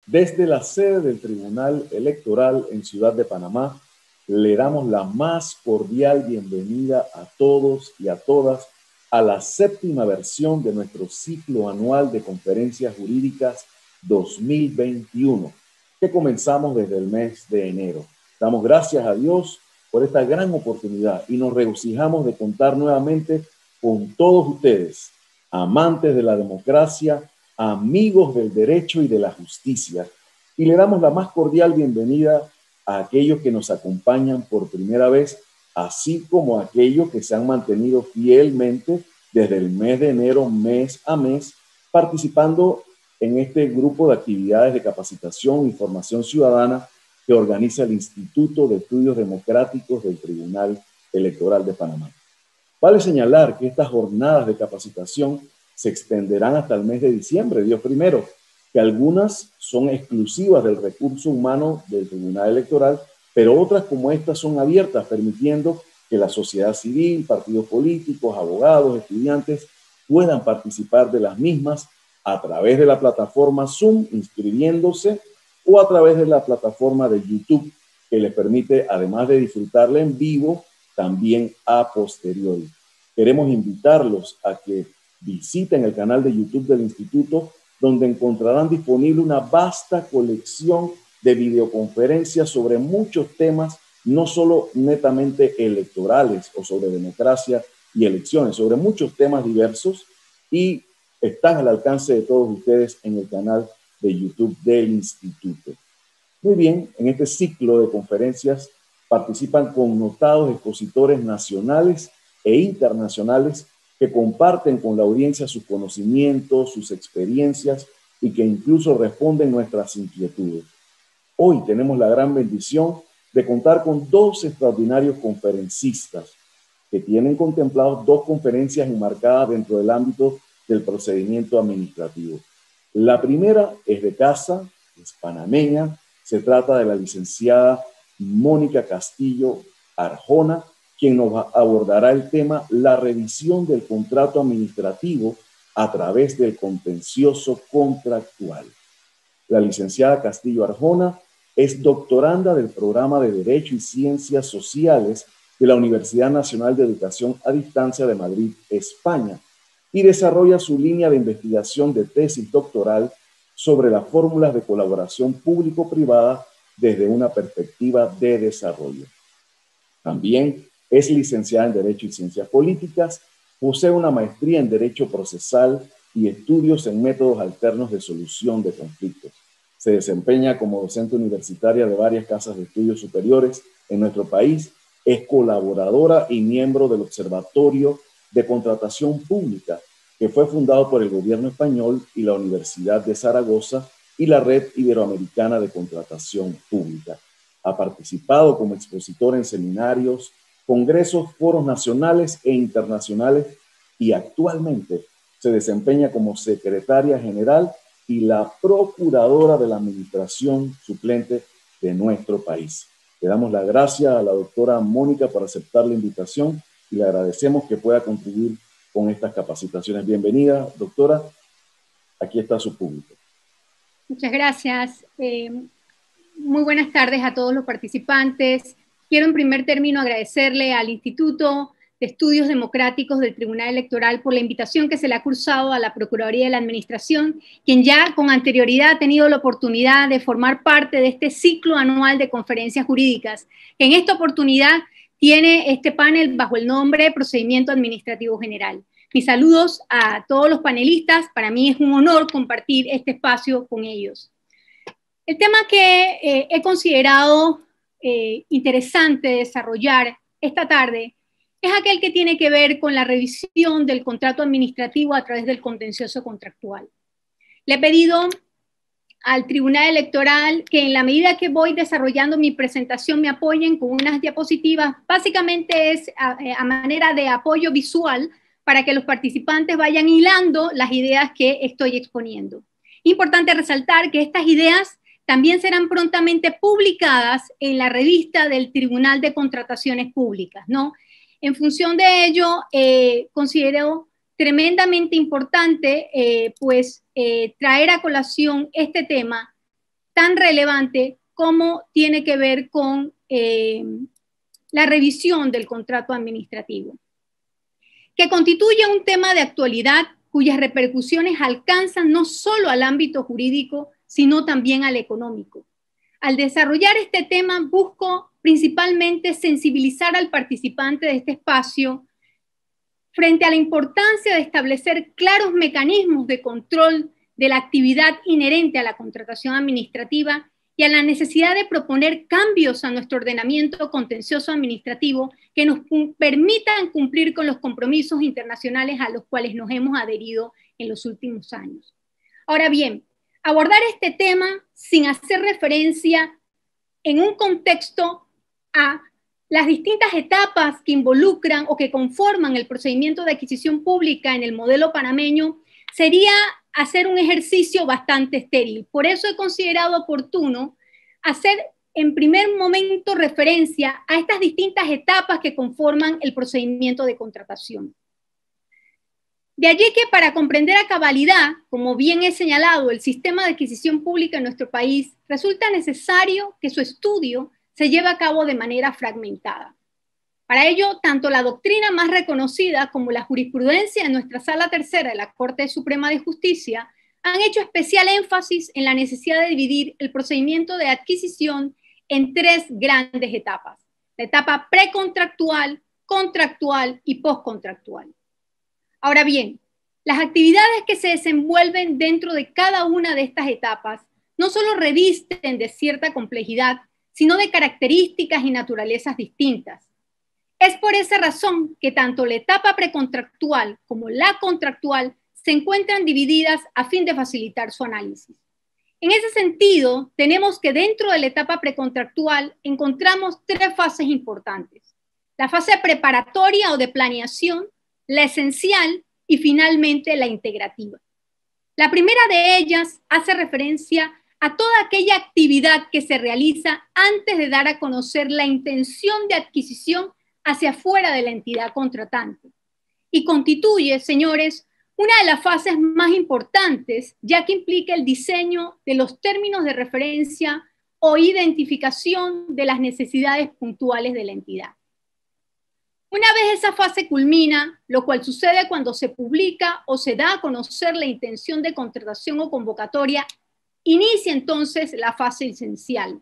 Desde la sede del Tribunal Electoral en Ciudad de Panamá, le damos la más cordial bienvenida a todos y a todas a la séptima versión de nuestro ciclo anual de conferencias jurídicas 2021, que comenzamos desde el mes de enero. Damos gracias a Dios por esta gran oportunidad y nos regocijamos de contar nuevamente con todos ustedes, amantes de la democracia, amigos del derecho y de la justicia, y le damos la más cordial bienvenida a aquellos que nos acompañan por primera vez, así como a aquellos que se han mantenido fielmente desde el mes de enero, mes a mes, participando en este grupo de actividades de capacitación y formación ciudadana que organiza el Instituto de Estudios Democráticos del Tribunal Electoral de Panamá. Vale señalar que estas jornadas de capacitación se extenderán hasta el mes de diciembre, Dios primero, que algunas son exclusivas del recurso humano del Tribunal Electoral, pero otras como estas son abiertas, permitiendo que la sociedad civil, partidos políticos, abogados, estudiantes puedan participar de las mismas a través de la plataforma Zoom, inscribiéndose, o a través de la plataforma de YouTube, que les permite, además de disfrutarla en vivo, también a posteriori. Queremos invitarlos a que visiten el canal de YouTube del Instituto, donde encontrarán disponible una vasta colección de videoconferencias sobre muchos temas, no solo netamente electorales o sobre democracia y elecciones, sobre muchos temas diversos, y están al alcance de todos ustedes en el canal de YouTube del Instituto. Muy bien, en este ciclo de conferencias participan connotados expositores nacionales e internacionales que comparten con la audiencia sus conocimientos, sus experiencias y que incluso responden nuestras inquietudes. Hoy tenemos la gran bendición de contar con dos extraordinarios conferencistas que tienen contemplados dos conferencias enmarcadas dentro del ámbito del procedimiento administrativo. La primera es de casa, es panameña, se trata de la licenciada Mónica Castillo Arjona, quien nos abordará el tema la revisión del contrato administrativo a través del contencioso contractual. La licenciada Castillo Arjona es doctoranda del programa de Derecho y Ciencias Sociales de la Universidad Nacional de Educación a Distancia de Madrid, España, y desarrolla su línea de investigación de tesis doctoral sobre las fórmulas de colaboración público-privada desde una perspectiva de desarrollo. También es licenciada en Derecho y Ciencias Políticas, posee una maestría en Derecho Procesal y estudios en métodos alternos de solución de conflictos. Se desempeña como docente universitaria de varias casas de estudios superiores en nuestro país, es colaboradora y miembro del Observatorio de Contratación Pública, que fue fundado por el gobierno español y la Universidad de Zaragoza y la Red Iberoamericana de Contratación Pública. Ha participado como expositor en seminarios, congresos, foros nacionales e internacionales y actualmente se desempeña como secretaria general y la procuradora de la administración suplente de nuestro país. Le damos la gracia a la doctora Mónica por aceptar la invitación y le agradecemos que pueda contribuir con estas capacitaciones. Bienvenida, doctora. Aquí está su público. Muchas gracias. Muy buenas tardes a todos los participantes. Quiero en primer término agradecerle al Instituto de Estudios Democráticos del Tribunal Electoral por la invitación que se le ha cursado a la Procuraduría de la Administración, quien ya con anterioridad ha tenido la oportunidad de formar parte de este ciclo anual de conferencias jurídicas, que en esta oportunidad tiene este panel bajo el nombre Procedimiento Administrativo General. Mis saludos a todos los panelistas. Para mí es un honor compartir este espacio con ellos. El tema que he considerado interesante desarrollar esta tarde es aquel que tiene que ver con la revisión del contrato administrativo a través del contencioso contractual. Le he pedido al Tribunal Electoral que en la medida que voy desarrollando mi presentación me apoyen con unas diapositivas. Básicamente es a manera de apoyo visual para que los participantes vayan hilando las ideas que estoy exponiendo. Importante resaltar que estas ideas también serán prontamente publicadas en la revista del Tribunal de Contrataciones Públicas, ¿no? En función de ello, considero tremendamente importante traer a colación este tema tan relevante como tiene que ver con la revisión del contrato administrativo, que constituye un tema de actualidad cuyas repercusiones alcanzan no solo al ámbito jurídico, sino también al económico. Al desarrollar este tema, busco principalmente sensibilizar al participante de este espacio frente a la importancia de establecer claros mecanismos de control de la actividad inherente a la contratación administrativa y a la necesidad de proponer cambios a nuestro ordenamiento contencioso administrativo que nos permitan cumplir con los compromisos internacionales a los cuales nos hemos adherido en los últimos años. Ahora bien, abordar este tema sin hacer referencia en un contexto a las distintas etapas que involucran o que conforman el procedimiento de adquisición pública en el modelo panameño sería hacer un ejercicio bastante estéril. Por eso he considerado oportuno hacer en primer momento referencia a estas distintas etapas que conforman el procedimiento de contratación. De allí que para comprender a cabalidad, como bien he señalado, el sistema de adquisición pública en nuestro país, resulta necesario que su estudio se lleve a cabo de manera fragmentada. Para ello, tanto la doctrina más reconocida como la jurisprudencia en nuestra Sala Tercera de la Corte Suprema de Justicia han hecho especial énfasis en la necesidad de dividir el procedimiento de adquisición en tres grandes etapas: la etapa precontractual, contractual y postcontractual. Ahora bien, las actividades que se desenvuelven dentro de cada una de estas etapas no solo revisten de cierta complejidad, sino de características y naturalezas distintas. Es por esa razón que tanto la etapa precontractual como la contractual se encuentran divididas a fin de facilitar su análisis. En ese sentido, tenemos que dentro de la etapa precontractual encontramos tres fases importantes: la fase preparatoria o de planeación, la esencial y finalmente la integrativa. La primera de ellas hace referencia a toda aquella actividad que se realiza antes de dar a conocer la intención de adquisición hacia afuera de la entidad contratante. Y constituye, señores, una de las fases más importantes, ya que implica el diseño de los términos de referencia o identificación de las necesidades puntuales de la entidad. Una vez esa fase culmina, lo cual sucede cuando se publica o se da a conocer la intención de contratación o convocatoria, inicia entonces la fase esencial.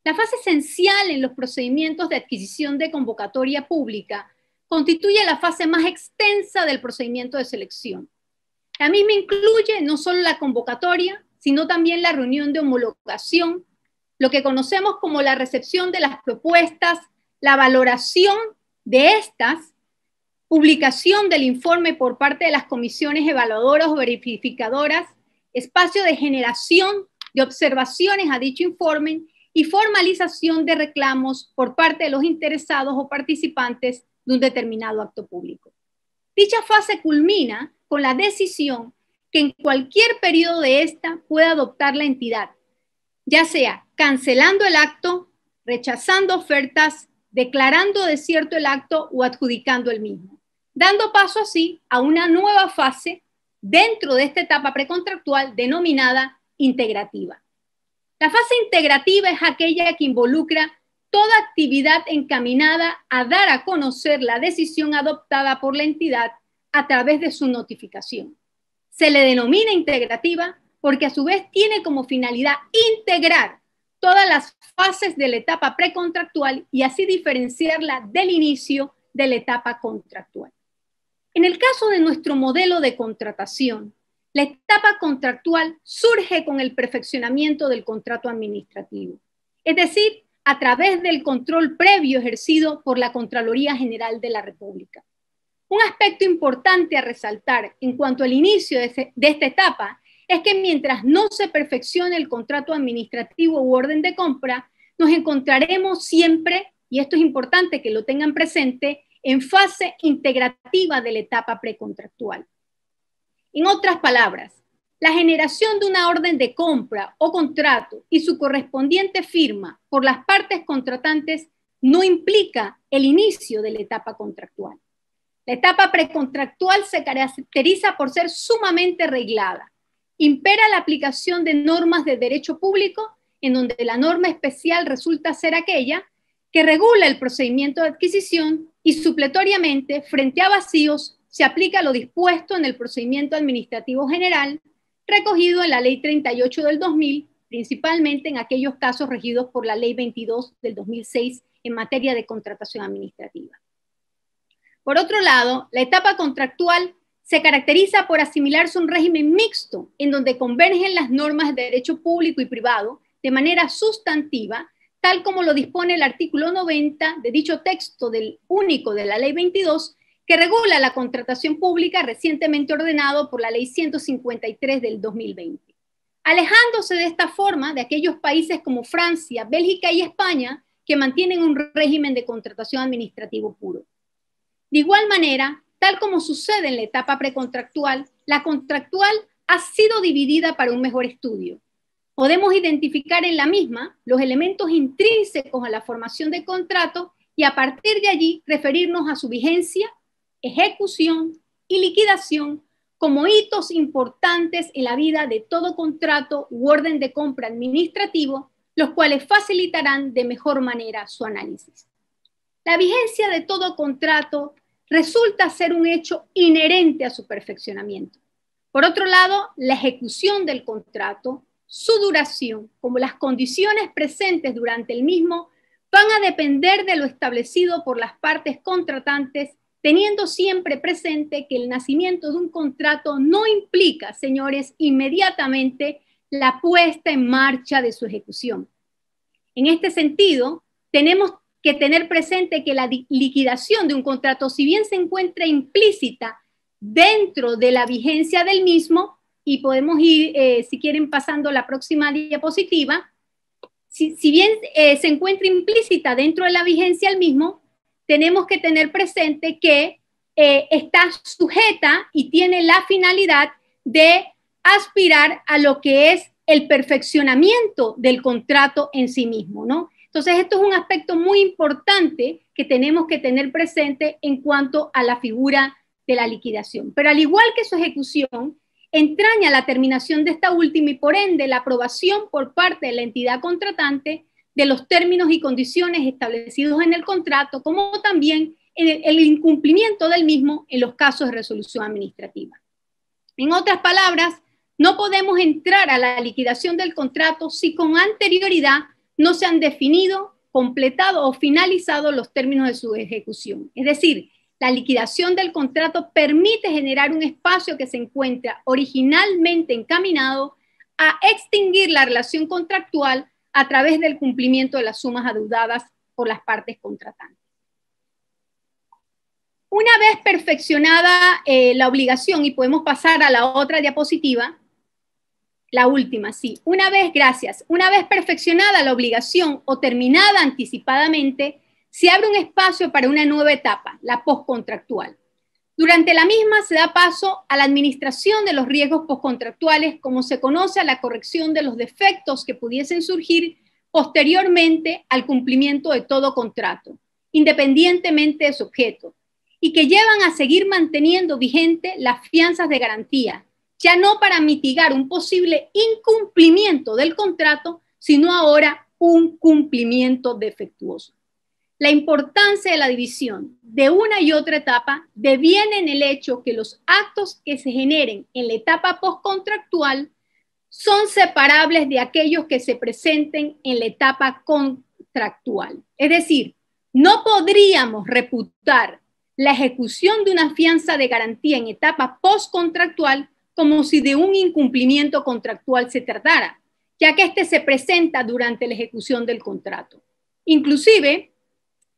La fase esencial en los procedimientos de adquisición de convocatoria pública constituye la fase más extensa del procedimiento de selección. La misma incluye no solo la convocatoria, sino también la reunión de homologación, lo que conocemos como la recepción de las propuestas, la valoración de estas, publicación del informe por parte de las comisiones evaluadoras o verificadoras, espacio de generación de observaciones a dicho informe y formalización de reclamos por parte de los interesados o participantes de un determinado acto público. Dicha fase culmina con la decisión que en cualquier periodo de esta pueda adoptar la entidad, ya sea cancelando el acto, rechazando ofertas, declarando desierto el acto o adjudicando el mismo, dando paso así a una nueva fase dentro de esta etapa precontractual denominada integrativa. La fase integrativa es aquella que involucra toda actividad encaminada a dar a conocer la decisión adoptada por la entidad a través de su notificación. Se le denomina integrativa porque a su vez tiene como finalidad integrar todas las fases de la etapa precontractual y así diferenciarla del inicio de la etapa contractual. En el caso de nuestro modelo de contratación, la etapa contractual surge con el perfeccionamiento del contrato administrativo, es decir, a través del control previo ejercido por la Contraloría General de la República. Un aspecto importante a resaltar en cuanto al inicio de esta etapa es que mientras no se perfeccione el contrato administrativo u orden de compra, nos encontraremos siempre, y esto es importante que lo tengan presente, en fase integrativa de la etapa precontractual. En otras palabras, la generación de una orden de compra o contrato y su correspondiente firma por las partes contratantes no implica el inicio de la etapa contractual. La etapa precontractual se caracteriza por ser sumamente reglada. Impera la aplicación de normas de derecho público en donde la norma especial resulta ser aquella que regula el procedimiento de adquisición y supletoriamente, frente a vacíos, se aplica lo dispuesto en el procedimiento administrativo general recogido en la Ley 38 del 2000, principalmente en aquellos casos regidos por la Ley 22 del 2006 en materia de contratación administrativa. Por otro lado, la etapa contractual se caracteriza por asimilarse a un régimen mixto en donde convergen las normas de derecho público y privado de manera sustantiva, tal como lo dispone el artículo 90 de dicho texto del único de la Ley 22, que regula la contratación pública recientemente ordenado por la Ley 153 del 2020. Alejándose de esta forma de aquellos países como Francia, Bélgica y España, que mantienen un régimen de contratación administrativo puro. De igual manera, tal como sucede en la etapa precontractual, la contractual ha sido dividida para un mejor estudio. Podemos identificar en la misma los elementos intrínsecos a la formación de contrato y a partir de allí referirnos a su vigencia, ejecución y liquidación como hitos importantes en la vida de todo contrato u orden de compra administrativo, los cuales facilitarán de mejor manera su análisis. La vigencia de todo contrato resulta ser un hecho inherente a su perfeccionamiento. Por otro lado, la ejecución del contrato, su duración, como las condiciones presentes durante el mismo, van a depender de lo establecido por las partes contratantes, teniendo siempre presente que el nacimiento de un contrato no implica, señores, inmediatamente la puesta en marcha de su ejecución. En este sentido, tenemos que tener presente que la liquidación de un contrato, si bien se encuentra implícita dentro de la vigencia del mismo, y podemos ir, si quieren, pasando la próxima diapositiva, si bien se encuentra implícita dentro de la vigencia del mismo, tenemos que tener presente que está sujeta y tiene la finalidad de aspirar a lo que es el perfeccionamiento del contrato en sí mismo, ¿no? Entonces, esto es un aspecto muy importante que tenemos que tener presente en cuanto a la figura de la liquidación. Pero al igual que su ejecución, entraña la terminación de esta última y por ende la aprobación por parte de la entidad contratante de los términos y condiciones establecidos en el contrato, como también el incumplimiento del mismo en los casos de resolución administrativa. En otras palabras, no podemos entrar a la liquidación del contrato si con anterioridad no se han definido, completado o finalizado los términos de su ejecución. Es decir, la liquidación del contrato permite generar un espacio que se encuentra originalmente encaminado a extinguir la relación contractual a través del cumplimiento de las sumas adeudadas por las partes contratantes. Una vez perfeccionada la obligación, y podemos pasar a la otra diapositiva, la última, sí. Una vez perfeccionada la obligación o terminada anticipadamente, se abre un espacio para una nueva etapa, la postcontractual. Durante la misma se da paso a la administración de los riesgos postcontractuales, como se conoce a la corrección de los defectos que pudiesen surgir posteriormente al cumplimiento de todo contrato, independientemente de su objeto, y que llevan a seguir manteniendo vigente las fianzas de garantía, ya no para mitigar un posible incumplimiento del contrato, sino ahora un cumplimiento defectuoso. La importancia de la división de una y otra etapa deviene en el hecho que los actos que se generen en la etapa postcontractual son separables de aquellos que se presenten en la etapa contractual. Es decir, no podríamos reputar la ejecución de una fianza de garantía en etapa postcontractual como si de un incumplimiento contractual se tratara, ya que este se presenta durante la ejecución del contrato. Inclusive,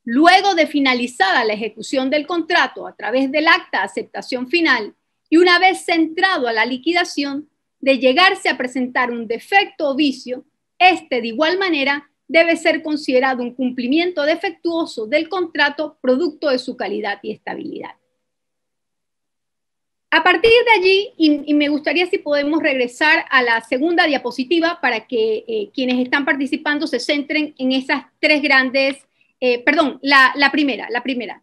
luego de finalizada la ejecución del contrato a través del acta de aceptación final y una vez centrado a la liquidación, de llegarse a presentar un defecto o vicio, este de igual manera debe ser considerado un cumplimiento defectuoso del contrato producto de su calidad y estabilidad. A partir de allí, y me gustaría si podemos regresar a la segunda diapositiva para que quienes están participando se centren en esas tres grandes, la primera,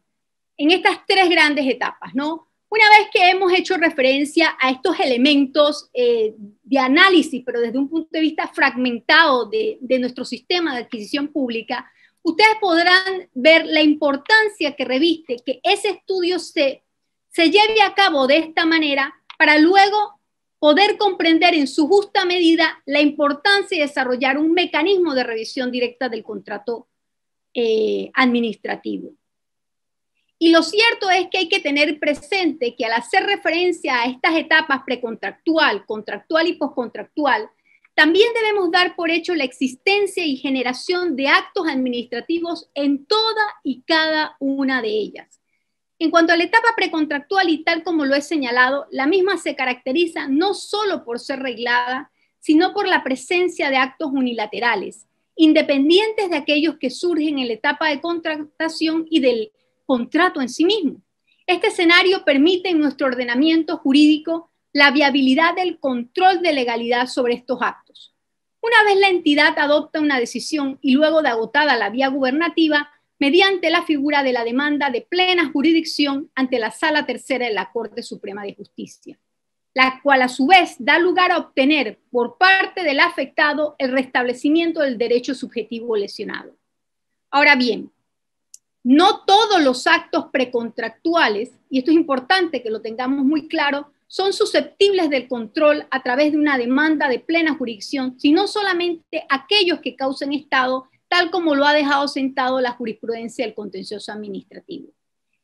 en estas tres grandes etapas, ¿no? Una vez que hemos hecho referencia a estos elementos de análisis, pero desde un punto de vista fragmentado de nuestro sistema de adquisición pública, ustedes podrán ver la importancia que reviste que ese estudio se lleve a cabo de esta manera para luego poder comprender en su justa medida la importancia de desarrollar un mecanismo de revisión directa del contrato administrativo. Y lo cierto es que hay que tener presente que al hacer referencia a estas etapas precontractual, contractual y postcontractual, también debemos dar por hecho la existencia y generación de actos administrativos en toda y cada una de ellas. En cuanto a la etapa precontractual, y tal como lo he señalado, la misma se caracteriza no solo por ser reglada, sino por la presencia de actos unilaterales, independientes de aquellos que surgen en la etapa de contratación y del contrato en sí mismo. Este escenario permite en nuestro ordenamiento jurídico la viabilidad del control de legalidad sobre estos actos. Una vez la entidad adopta una decisión y luego de agotada la vía gubernativa, mediante la figura de la demanda de plena jurisdicción ante la Sala Tercera de la Corte Suprema de Justicia, la cual a su vez da lugar a obtener por parte del afectado el restablecimiento del derecho subjetivo lesionado. Ahora bien, no todos los actos precontractuales, y esto es importante que lo tengamos muy claro, son susceptibles del control a través de una demanda de plena jurisdicción, sino solamente aquellos que causen estado, tal como lo ha dejado sentado la jurisprudencia del contencioso administrativo.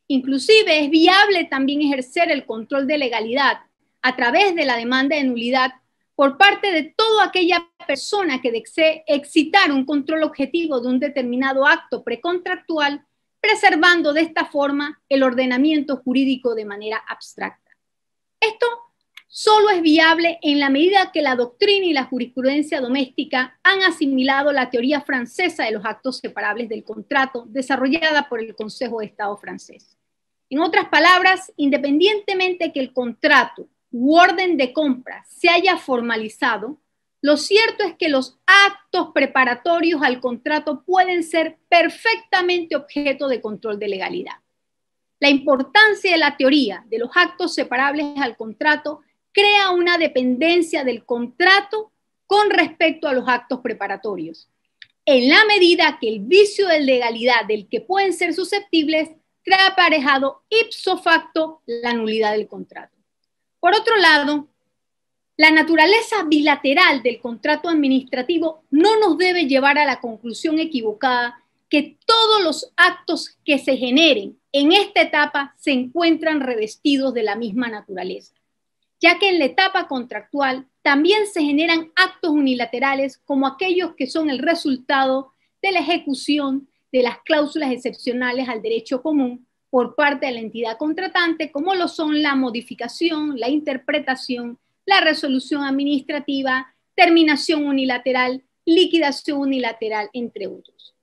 Inclusive es viable también ejercer el control de legalidad a través de la demanda de nulidad por parte de toda aquella persona que desee excitar un control objetivo de un determinado acto precontractual, preservando de esta forma el ordenamiento jurídico de manera abstracta. Esto solo es viable en la medida que la doctrina y la jurisprudencia doméstica han asimilado la teoría francesa de los actos separables del contrato, desarrollada por el Consejo de Estado francés. En otras palabras, independientemente que el contrato u orden de compra se haya formalizado, lo cierto es que los actos preparatorios al contrato pueden ser perfectamente objeto de control de legalidad. La importancia de la teoría de los actos separables al contrato crea una dependencia del contrato con respecto a los actos preparatorios, en la medida que el vicio de legalidad del que pueden ser susceptibles trae aparejado ipso facto la nulidad del contrato. Por otro lado, la naturaleza bilateral del contrato administrativo no nos debe llevar a la conclusión equivocada que todos los actos que se generen en esta etapa se encuentran revestidos de la misma naturaleza, ya que en la etapa contractual también se generan actos unilaterales como aquellos que son el resultado de la ejecución de las cláusulas excepcionales al derecho común por parte de la entidad contratante, como lo son la modificación, la interpretación, la resolución administrativa, terminación unilateral, liquidación unilateral, entre otros.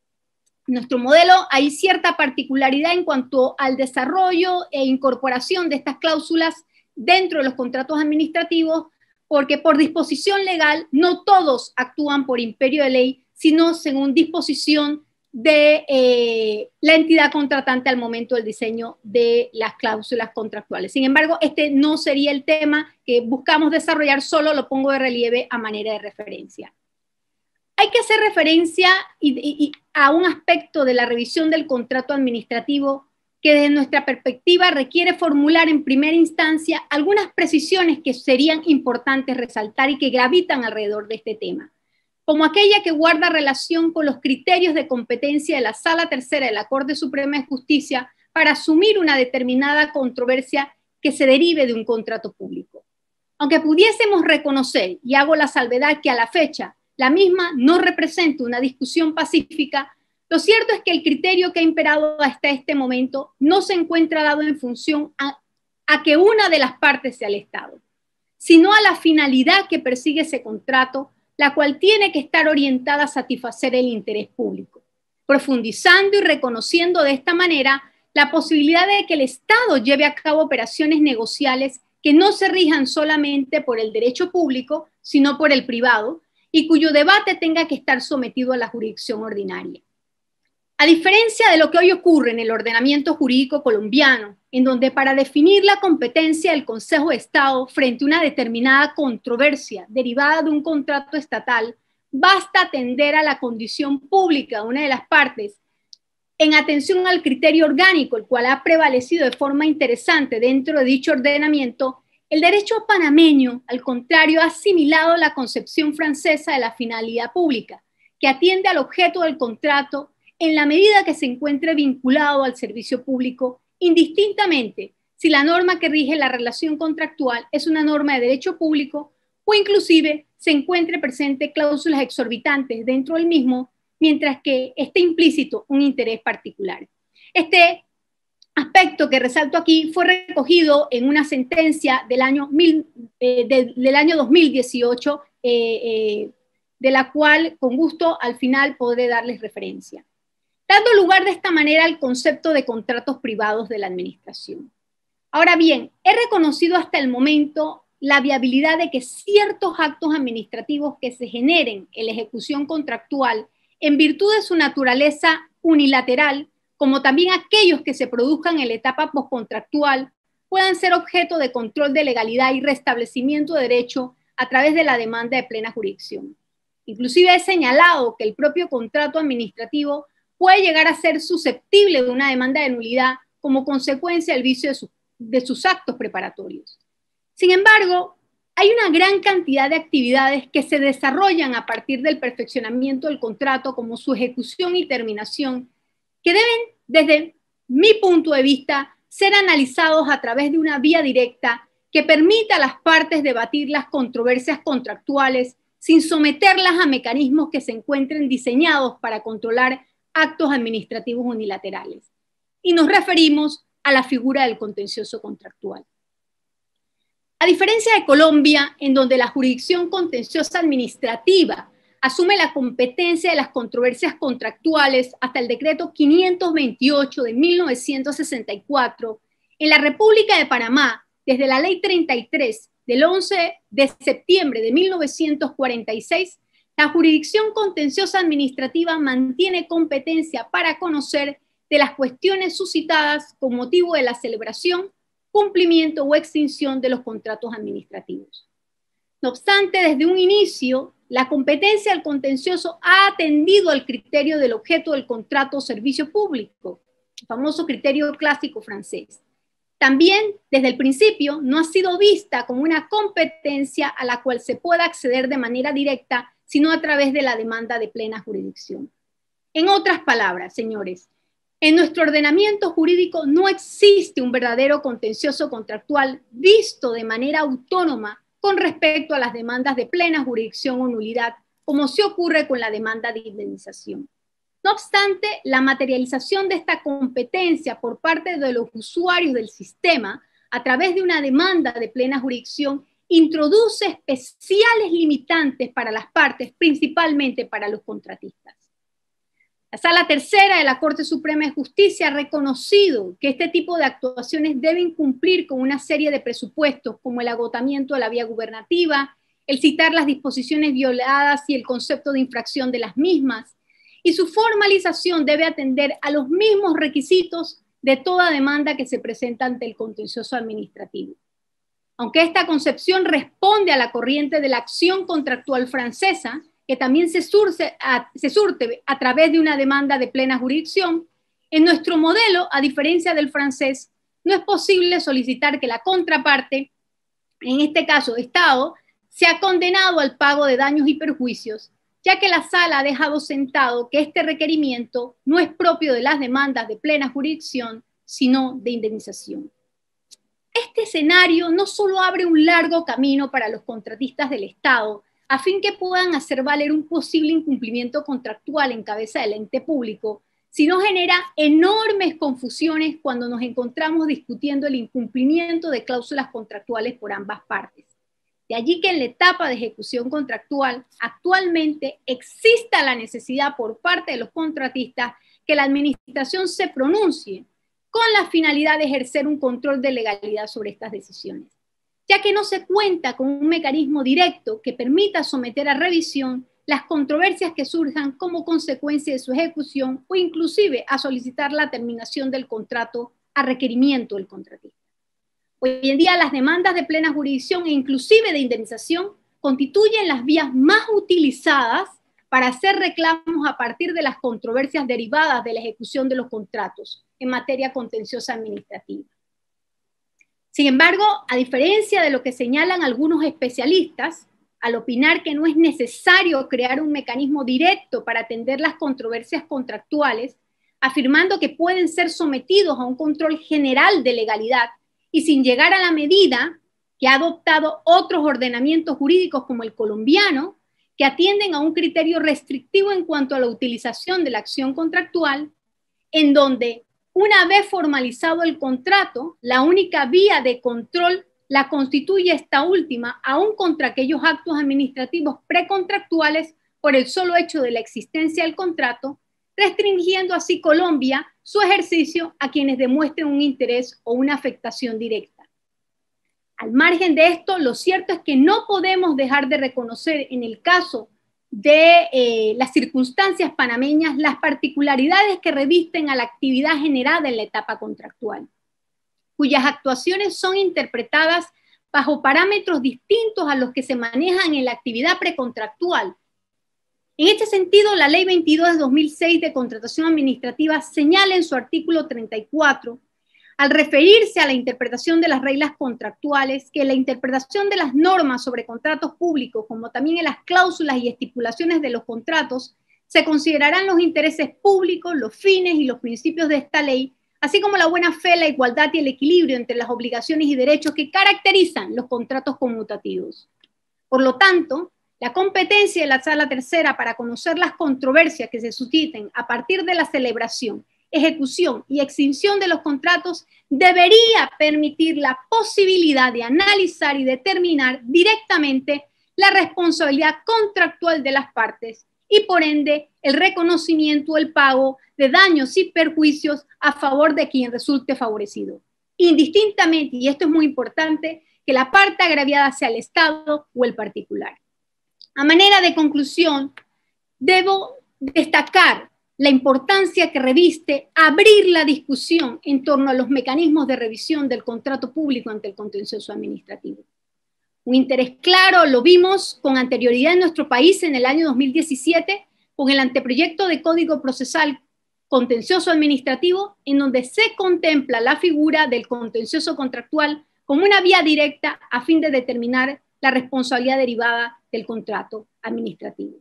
En nuestro modelo hay cierta particularidad en cuanto al desarrollo e incorporación de estas cláusulas dentro de los contratos administrativos, porque por disposición legal no todos actúan por imperio de ley, sino según disposición de la entidad contratante al momento del diseño de las cláusulas contractuales. Sin embargo, este no sería el tema que buscamos desarrollar, solo lo pongo de relieve a manera de referencia. Hay que hacer referencia a un aspecto de la revisión del contrato administrativo que desde nuestra perspectiva requiere formular en primera instancia algunas precisiones que serían importantes resaltar y que gravitan alrededor de este tema, como aquella que guarda relación con los criterios de competencia de la Sala Tercera de la Corte Suprema de Justicia para asumir una determinada controversia que se derive de un contrato público. Aunque pudiésemos reconocer, y hago la salvedad que a la fecha la misma no representa una discusión pacífica, lo cierto es que el criterio que ha imperado hasta este momento no se encuentra dado en función a que una de las partes sea el Estado, sino a la finalidad que persigue ese contrato, la cual tiene que estar orientada a satisfacer el interés público, profundizando y reconociendo de esta manera la posibilidad de que el Estado lleve a cabo operaciones negociales que no se rijan solamente por el derecho público, sino por el privado, y cuyo debate tenga que estar sometido a la jurisdicción ordinaria. A diferencia de lo que hoy ocurre en el ordenamiento jurídico colombiano, en donde para definir la competencia del Consejo de Estado frente a una determinada controversia derivada de un contrato estatal, basta atender a la condición pública de una de las partes en atención al criterio orgánico, el cual ha prevalecido de forma interesante dentro de dicho ordenamiento. El derecho panameño, al contrario, ha asimilado la concepción francesa de la finalidad pública, que atiende al objeto del contrato en la medida que se encuentre vinculado al servicio público, indistintamente si la norma que rige la relación contractual es una norma de derecho público o inclusive se encuentre presente cláusulas exorbitantes dentro del mismo, mientras que esté implícito un interés particular. Este aspecto que resalto aquí fue recogido en una sentencia del año 2018, de la cual con gusto al final podré darles referencia, dando lugar de esta manera al concepto de contratos privados de la administración. Ahora bien, he reconocido hasta el momento la viabilidad de que ciertos actos administrativos que se generen en la ejecución contractual en virtud de su naturaleza unilateral, como también aquellos que se produzcan en la etapa postcontractual, puedan ser objeto de control de legalidad y restablecimiento de derecho a través de la demanda de plena jurisdicción. Inclusive he señalado que el propio contrato administrativo puede llegar a ser susceptible de una demanda de nulidad como consecuencia del vicio de sus actos preparatorios. Sin embargo, hay una gran cantidad de actividades que se desarrollan a partir del perfeccionamiento del contrato, como su ejecución y terminación, que deben, desde mi punto de vista, ser analizados a través de una vía directa que permita a las partes debatir las controversias contractuales sin someterlas a mecanismos que se encuentren diseñados para controlar actos administrativos unilaterales. Y nos referimos a la figura del contencioso contractual. A diferencia de Colombia, en donde la jurisdicción contenciosa administrativa asume la competencia de las controversias contractuales hasta el decreto 528 de 1964, en la República de Panamá, desde la Ley 33 del 11 de septiembre de 1946, la jurisdicción contenciosa administrativa mantiene competencia para conocer de las cuestiones suscitadas con motivo de la celebración, cumplimiento o extinción de los contratos administrativos. No obstante, desde un inicio, la competencia del contencioso ha atendido al criterio del objeto del contrato o servicio público, el famoso criterio clásico francés. También, desde el principio, no ha sido vista como una competencia a la cual se pueda acceder de manera directa, sino a través de la demanda de plena jurisdicción. En otras palabras, señores, en nuestro ordenamiento jurídico no existe un verdadero contencioso contractual visto de manera autónoma con respecto a las demandas de plena jurisdicción o nulidad, como se ocurre con la demanda de indemnización. No obstante, la materialización de esta competencia por parte de los usuarios del sistema a través de una demanda de plena jurisdicción introduce especiales limitantes para las partes, principalmente para los contratistas. La Sala Tercera de la Corte Suprema de Justicia ha reconocido que este tipo de actuaciones deben cumplir con una serie de presupuestos como el agotamiento de la vía gubernativa, el citar las disposiciones violadas y el concepto de infracción de las mismas, y su formalización debe atender a los mismos requisitos de toda demanda que se presenta ante el contencioso administrativo. Aunque esta concepción responde a la corriente de la acción contractual francesa, que también se surte a través de una demanda de plena jurisdicción, en nuestro modelo, a diferencia del francés, no es posible solicitar que la contraparte, en este caso Estado, sea condenado al pago de daños y perjuicios, ya que la Sala ha dejado sentado que este requerimiento no es propio de las demandas de plena jurisdicción, sino de indemnización. Este escenario no solo abre un largo camino para los contratistas del Estado, a fin que puedan hacer valer un posible incumplimiento contractual en cabeza del ente público, sino genera enormes confusiones cuando nos encontramos discutiendo el incumplimiento de cláusulas contractuales por ambas partes. De allí que en la etapa de ejecución contractual actualmente exista la necesidad por parte de los contratistas que la administración se pronuncie con la finalidad de ejercer un control de legalidad sobre estas decisiones, ya que no se cuenta con un mecanismo directo que permita someter a revisión las controversias que surjan como consecuencia de su ejecución o inclusive a solicitar la terminación del contrato a requerimiento del contratista. Hoy en día las demandas de plena jurisdicción e inclusive de indemnización constituyen las vías más utilizadas para hacer reclamos a partir de las controversias derivadas de la ejecución de los contratos en materia contenciosa administrativa. Sin embargo, a diferencia de lo que señalan algunos especialistas, al opinar que no es necesario crear un mecanismo directo para atender las controversias contractuales, afirmando que pueden ser sometidos a un control general de legalidad y sin llegar a la medida que ha adoptado otros ordenamientos jurídicos como el colombiano, que atienden a un criterio restrictivo en cuanto a la utilización de la acción contractual, en donde una vez formalizado el contrato, la única vía de control la constituye esta última, aún contra aquellos actos administrativos precontractuales por el solo hecho de la existencia del contrato, restringiendo así Colombia su ejercicio a quienes demuestren un interés o una afectación directa. Al margen de esto, lo cierto es que no podemos dejar de reconocer en el caso de las circunstancias panameñas las particularidades que revisten a la actividad generada en la etapa contractual, cuyas actuaciones son interpretadas bajo parámetros distintos a los que se manejan en la actividad precontractual. En este sentido, la Ley 22 de 2006 de Contratación Administrativa señala en su artículo 34, al referirse a la interpretación de las reglas contractuales, que la interpretación de las normas sobre contratos públicos, como también en las cláusulas y estipulaciones de los contratos, se considerarán los intereses públicos, los fines y los principios de esta ley, así como la buena fe, la igualdad y el equilibrio entre las obligaciones y derechos que caracterizan los contratos conmutativos. Por lo tanto, la competencia de la Sala Tercera para conocer las controversias que se susciten a partir de la celebración, ejecución y extinción de los contratos debería permitir la posibilidad de analizar y determinar directamente la responsabilidad contractual de las partes y por ende el reconocimiento o el pago de daños y perjuicios a favor de quien resulte favorecido, indistintamente, y esto es muy importante, que la parte agraviada sea el Estado o el particular. A manera de conclusión, debo destacar la importancia que reviste abrir la discusión en torno a los mecanismos de revisión del contrato público ante el contencioso administrativo. Un interés claro lo vimos con anterioridad en nuestro país en el año 2017 con el anteproyecto de Código Procesal Contencioso Administrativo, en donde se contempla la figura del contencioso contractual como una vía directa a fin de determinar la responsabilidad derivada del contrato administrativo.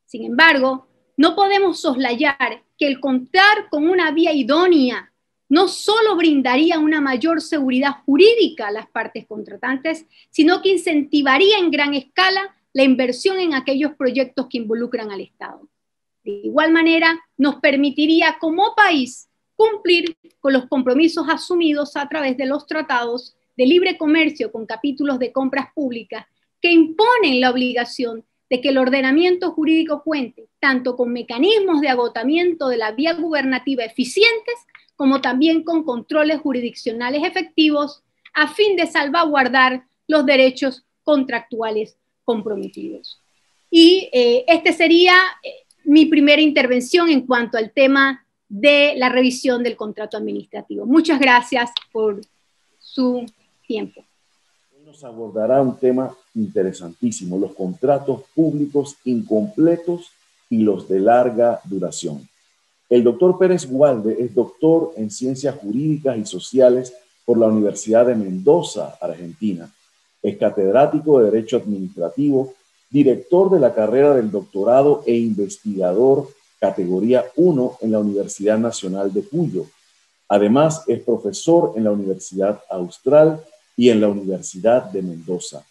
Sin embargo, no podemos soslayar que el contar con una vía idónea no solo brindaría una mayor seguridad jurídica a las partes contratantes, sino que incentivaría en gran escala la inversión en aquellos proyectos que involucran al Estado. De igual manera, nos permitiría como país cumplir con los compromisos asumidos a través de los tratados de libre comercio con capítulos de compras públicas que imponen la obligación de que el ordenamiento jurídico cuente tanto con mecanismos de agotamiento de la vía gubernativa eficientes como también con controles jurisdiccionales efectivos a fin de salvaguardar los derechos contractuales comprometidos. Y este sería mi primera intervención en cuanto al tema de la revisión del contrato administrativo. Muchas gracias por su tiempo. Hoy nos abordará un tema interesantísimo, los contratos públicos incompletos y los de larga duración. El doctor Pérez Gualde es doctor en Ciencias Jurídicas y Sociales por la Universidad de Mendoza, Argentina. Es catedrático de Derecho Administrativo, director de la carrera del doctorado e investigador categoría 1 en la Universidad Nacional de Cuyo. Además, es profesor en la Universidad Austral y en la Universidad de Mendoza.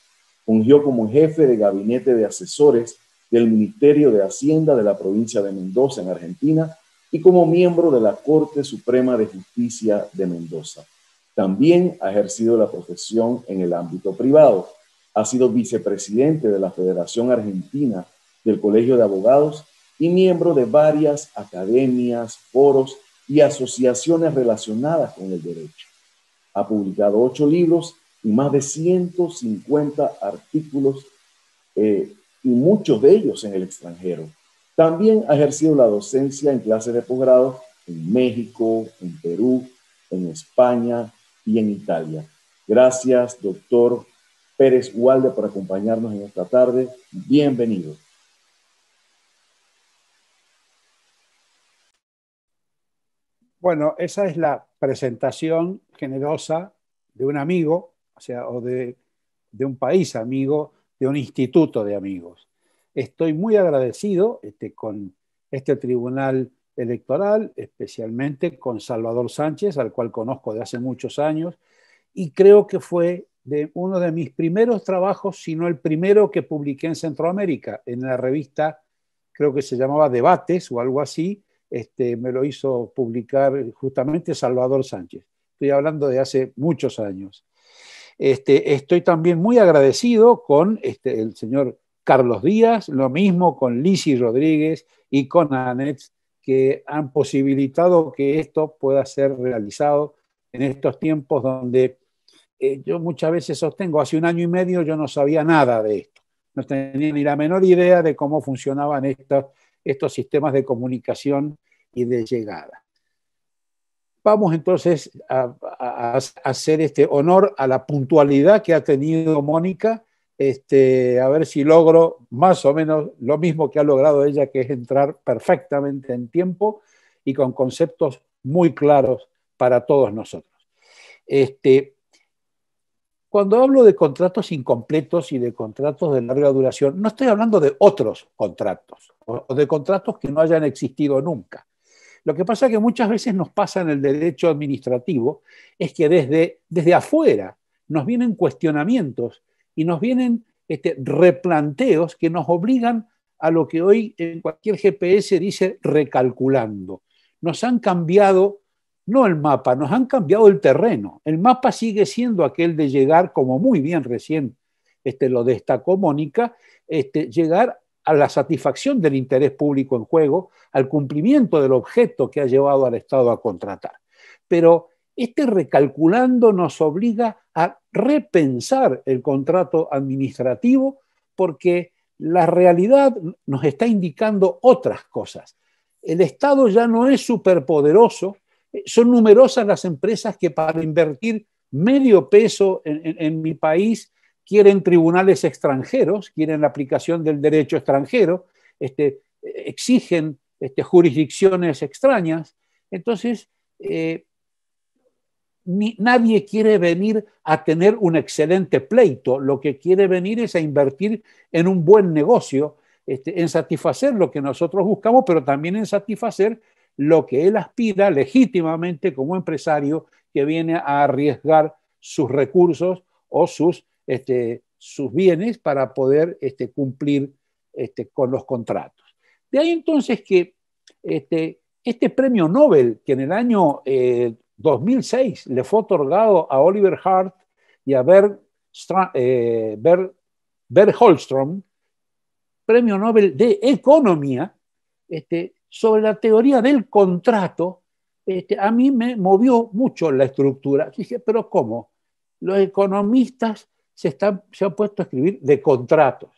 Fungió como jefe de gabinete de asesores del Ministerio de Hacienda de la provincia de Mendoza, en Argentina, y como miembro de la Corte Suprema de Justicia de Mendoza. También ha ejercido la profesión en el ámbito privado. Ha sido vicepresidente de la Federación Argentina del Colegio de Abogados y miembro de varias academias, foros y asociaciones relacionadas con el derecho. Ha publicado 8 libros y más de 150 artículos y muchos de ellos en el extranjero. También ha ejercido la docencia en clases de posgrado en México, en Perú, en España y en Italia. Gracias, doctor Pérez Ugalde, por acompañarnos en esta tarde. Bienvenido. Bueno, esa es la presentación generosa de un amigo, o sea, o de un país amigo, de un instituto de amigos. Estoy muy agradecido con este tribunal electoral, especialmente con Salvador Sánchez, al cual conozco de hace muchos años, y creo que fue uno de mis primeros trabajos, si no el primero que publiqué en Centroamérica, en la revista, creo que se llamaba Debates o algo así. Me lo hizo publicar justamente Salvador Sánchez. Estoy hablando de hace muchos años. Estoy también muy agradecido con el señor Carlos Díaz, lo mismo con Lisi Rodríguez y con Anet, que han posibilitado que esto pueda ser realizado en estos tiempos donde yo muchas veces sostengo, hace un año y medio yo no sabía nada de esto, no tenía ni la menor idea de cómo funcionaban estos sistemas de comunicación y de llegada. Vamos entonces a hacer este honor a la puntualidad que ha tenido Mónica, a ver si logro más o menos lo mismo que ha logrado ella, que es entrar perfectamente en tiempo y con conceptos muy claros para todos nosotros. Cuando hablo de contratos incompletos y de contratos de larga duración, no estoy hablando de otros contratos o de contratos que no hayan existido nunca. Lo que pasa que muchas veces nos pasa en el derecho administrativo es que desde afuera nos vienen cuestionamientos y nos vienen replanteos que nos obligan a lo que hoy en cualquier GPS dice recalculando. Nos han cambiado, no el mapa, nos han cambiado el terreno. El mapa sigue siendo aquel de llegar, como muy bien recién lo destacó Mónica, llegar a la satisfacción del interés público en juego, al cumplimiento del objeto que ha llevado al Estado a contratar. Pero recalculando nos obliga a repensar el contrato administrativo porque la realidad nos está indicando otras cosas. El Estado ya no es superpoderoso, son numerosas las empresas que para invertir medio peso en mi país quieren tribunales extranjeros, quieren la aplicación del derecho extranjero, exigen jurisdicciones extrañas. Entonces, nadie quiere venir a tener un excelente pleito, lo que quiere venir es a invertir en un buen negocio, en satisfacer lo que nosotros buscamos, pero también en satisfacer lo que él aspira legítimamente como empresario que viene a arriesgar sus recursos o sus bienes para poder cumplir con los contratos. De ahí entonces que este premio Nobel, que en el año 2006 le fue otorgado a Oliver Hart y a Bert Holmström, premio Nobel de Economía, sobre la teoría del contrato, a mí me movió mucho la estructura. Dije, pero ¿cómo? Los economistas se han puesto a escribir de contratos.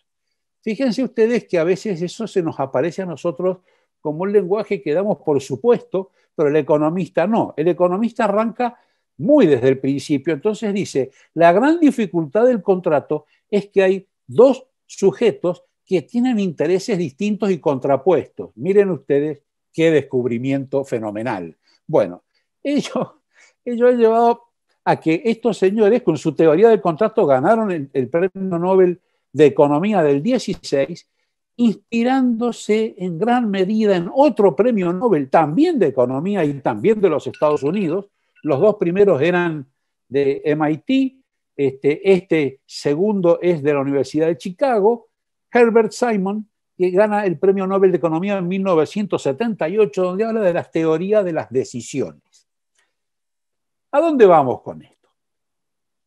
Fíjense ustedes que a veces eso se nos aparece a nosotros como un lenguaje que damos por supuesto, pero el economista no. El economista arranca muy desde el principio. Entonces dice, la gran dificultad del contrato es que hay dos sujetos que tienen intereses distintos y contrapuestos. Miren ustedes qué descubrimiento fenomenal. Bueno, ello ha llevado a que estos señores, con su teoría del contrato, ganaron el premio Nobel de Economía del 16, inspirándose en gran medida en otro premio Nobel, también de Economía y también de los Estados Unidos. Los dos primeros eran de MIT, este segundo es de la Universidad de Chicago, Herbert Simon, que gana el premio Nobel de Economía en 1978, donde habla de las teorías de las decisiones. ¿A dónde vamos con esto?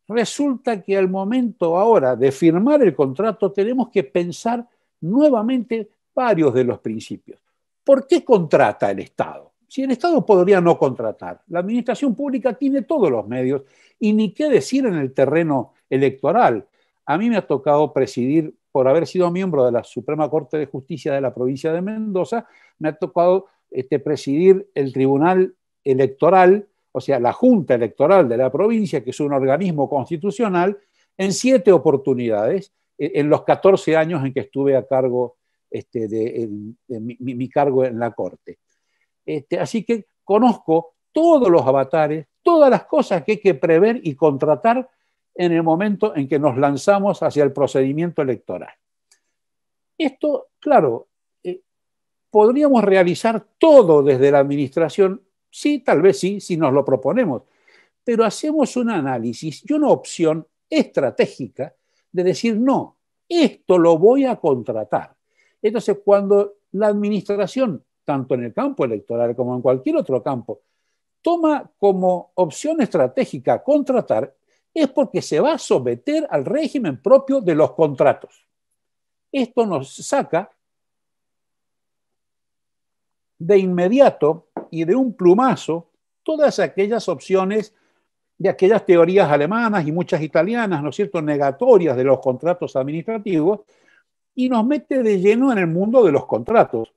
Resulta que al momento ahora de firmar el contrato tenemos que pensar nuevamente varios de los principios. ¿Por qué contrata el Estado? Si el Estado podría no contratar, la administración pública tiene todos los medios y ni qué decir en el terreno electoral. A mí me ha tocado presidir por haber sido miembro de la Suprema Corte de Justicia de la provincia de Mendoza, me ha tocado presidir el Tribunal Electoral, o sea, la Junta Electoral de la provincia, que es un organismo constitucional, en 7 oportunidades, en los 14 años en que estuve a cargo de mi cargo en la Corte. Así que conozco todos los avatares, todas las cosas que hay que prever y contratar en el momento en que nos lanzamos hacia el procedimiento electoral. Esto, claro, podríamos realizar todo desde la administración, sí, tal vez sí, si nos lo proponemos, pero hacemos un análisis y una opción estratégica de decir, no, esto lo voy a contratar. Entonces, cuando la administración, tanto en el campo electoral como en cualquier otro campo, toma como opción estratégica contratar, es porque se va a someter al régimen propio de los contratos. Esto nos saca de inmediato y de un plumazo todas aquellas opciones de aquellas teorías alemanas y muchas italianas, ¿no es cierto?, negatorias de los contratos administrativos, y nos mete de lleno en el mundo de los contratos.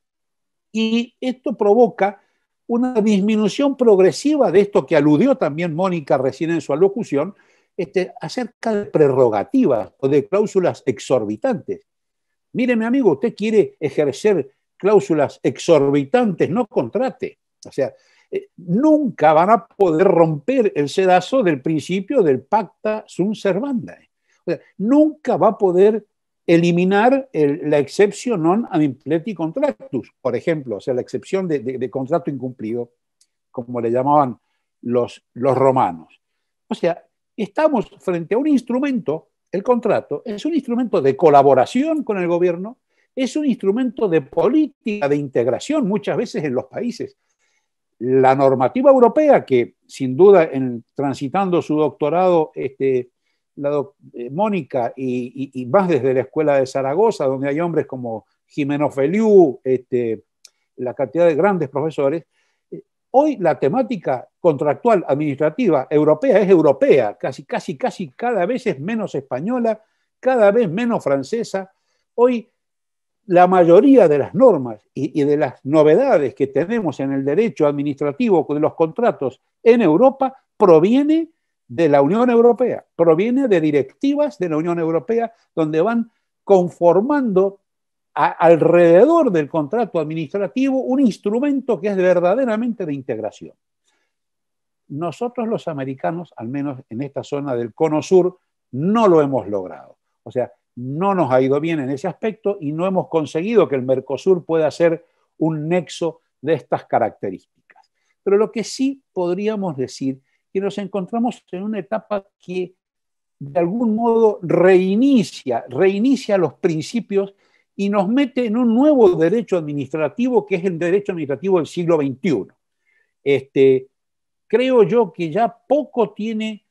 Y esto provoca una disminución progresiva de esto que aludió también Mónica recién en su alocución, acerca de prerrogativas o de cláusulas exorbitantes. Mire, mi amigo, usted quiere ejercer cláusulas exorbitantes, no contrate. O sea, nunca van a poder romper el sedazo del principio del pacta sunt servanda. O sea, nunca va a poder eliminar la exceptio non ad impleti contractus, por ejemplo, o sea, la excepción de contrato incumplido, como le llamaban los romanos. O sea, estamos frente a un instrumento, el contrato es un instrumento de colaboración con el gobierno, es un instrumento de política de integración muchas veces en los países. La normativa europea, que sin duda transitando su doctorado, Mónica, y más desde la Escuela de Zaragoza, donde hay hombres como Jimeno Feliú, la cantidad de grandes profesores, hoy la temática contractual administrativa europea es europea, casi cada vez es menos española, cada vez menos francesa. Hoy la mayoría de las normas y de las novedades que tenemos en el derecho administrativo de los contratos en Europa proviene de la Unión Europea, proviene de directivas de la Unión Europea donde van conformando alrededor del contrato administrativo un instrumento que es verdaderamente de integración. Nosotros los americanos, al menos en esta zona del Cono Sur, no lo hemos logrado. O sea, no nos ha ido bien en ese aspecto y no hemos conseguido que el Mercosur pueda ser un nexo de estas características. Pero lo que sí podríamos decir es que nos encontramos en una etapa que de algún modo reinicia los principios y nos mete en un nuevo derecho administrativo que es el derecho administrativo del siglo XXI. Creo yo que ya poco tiene...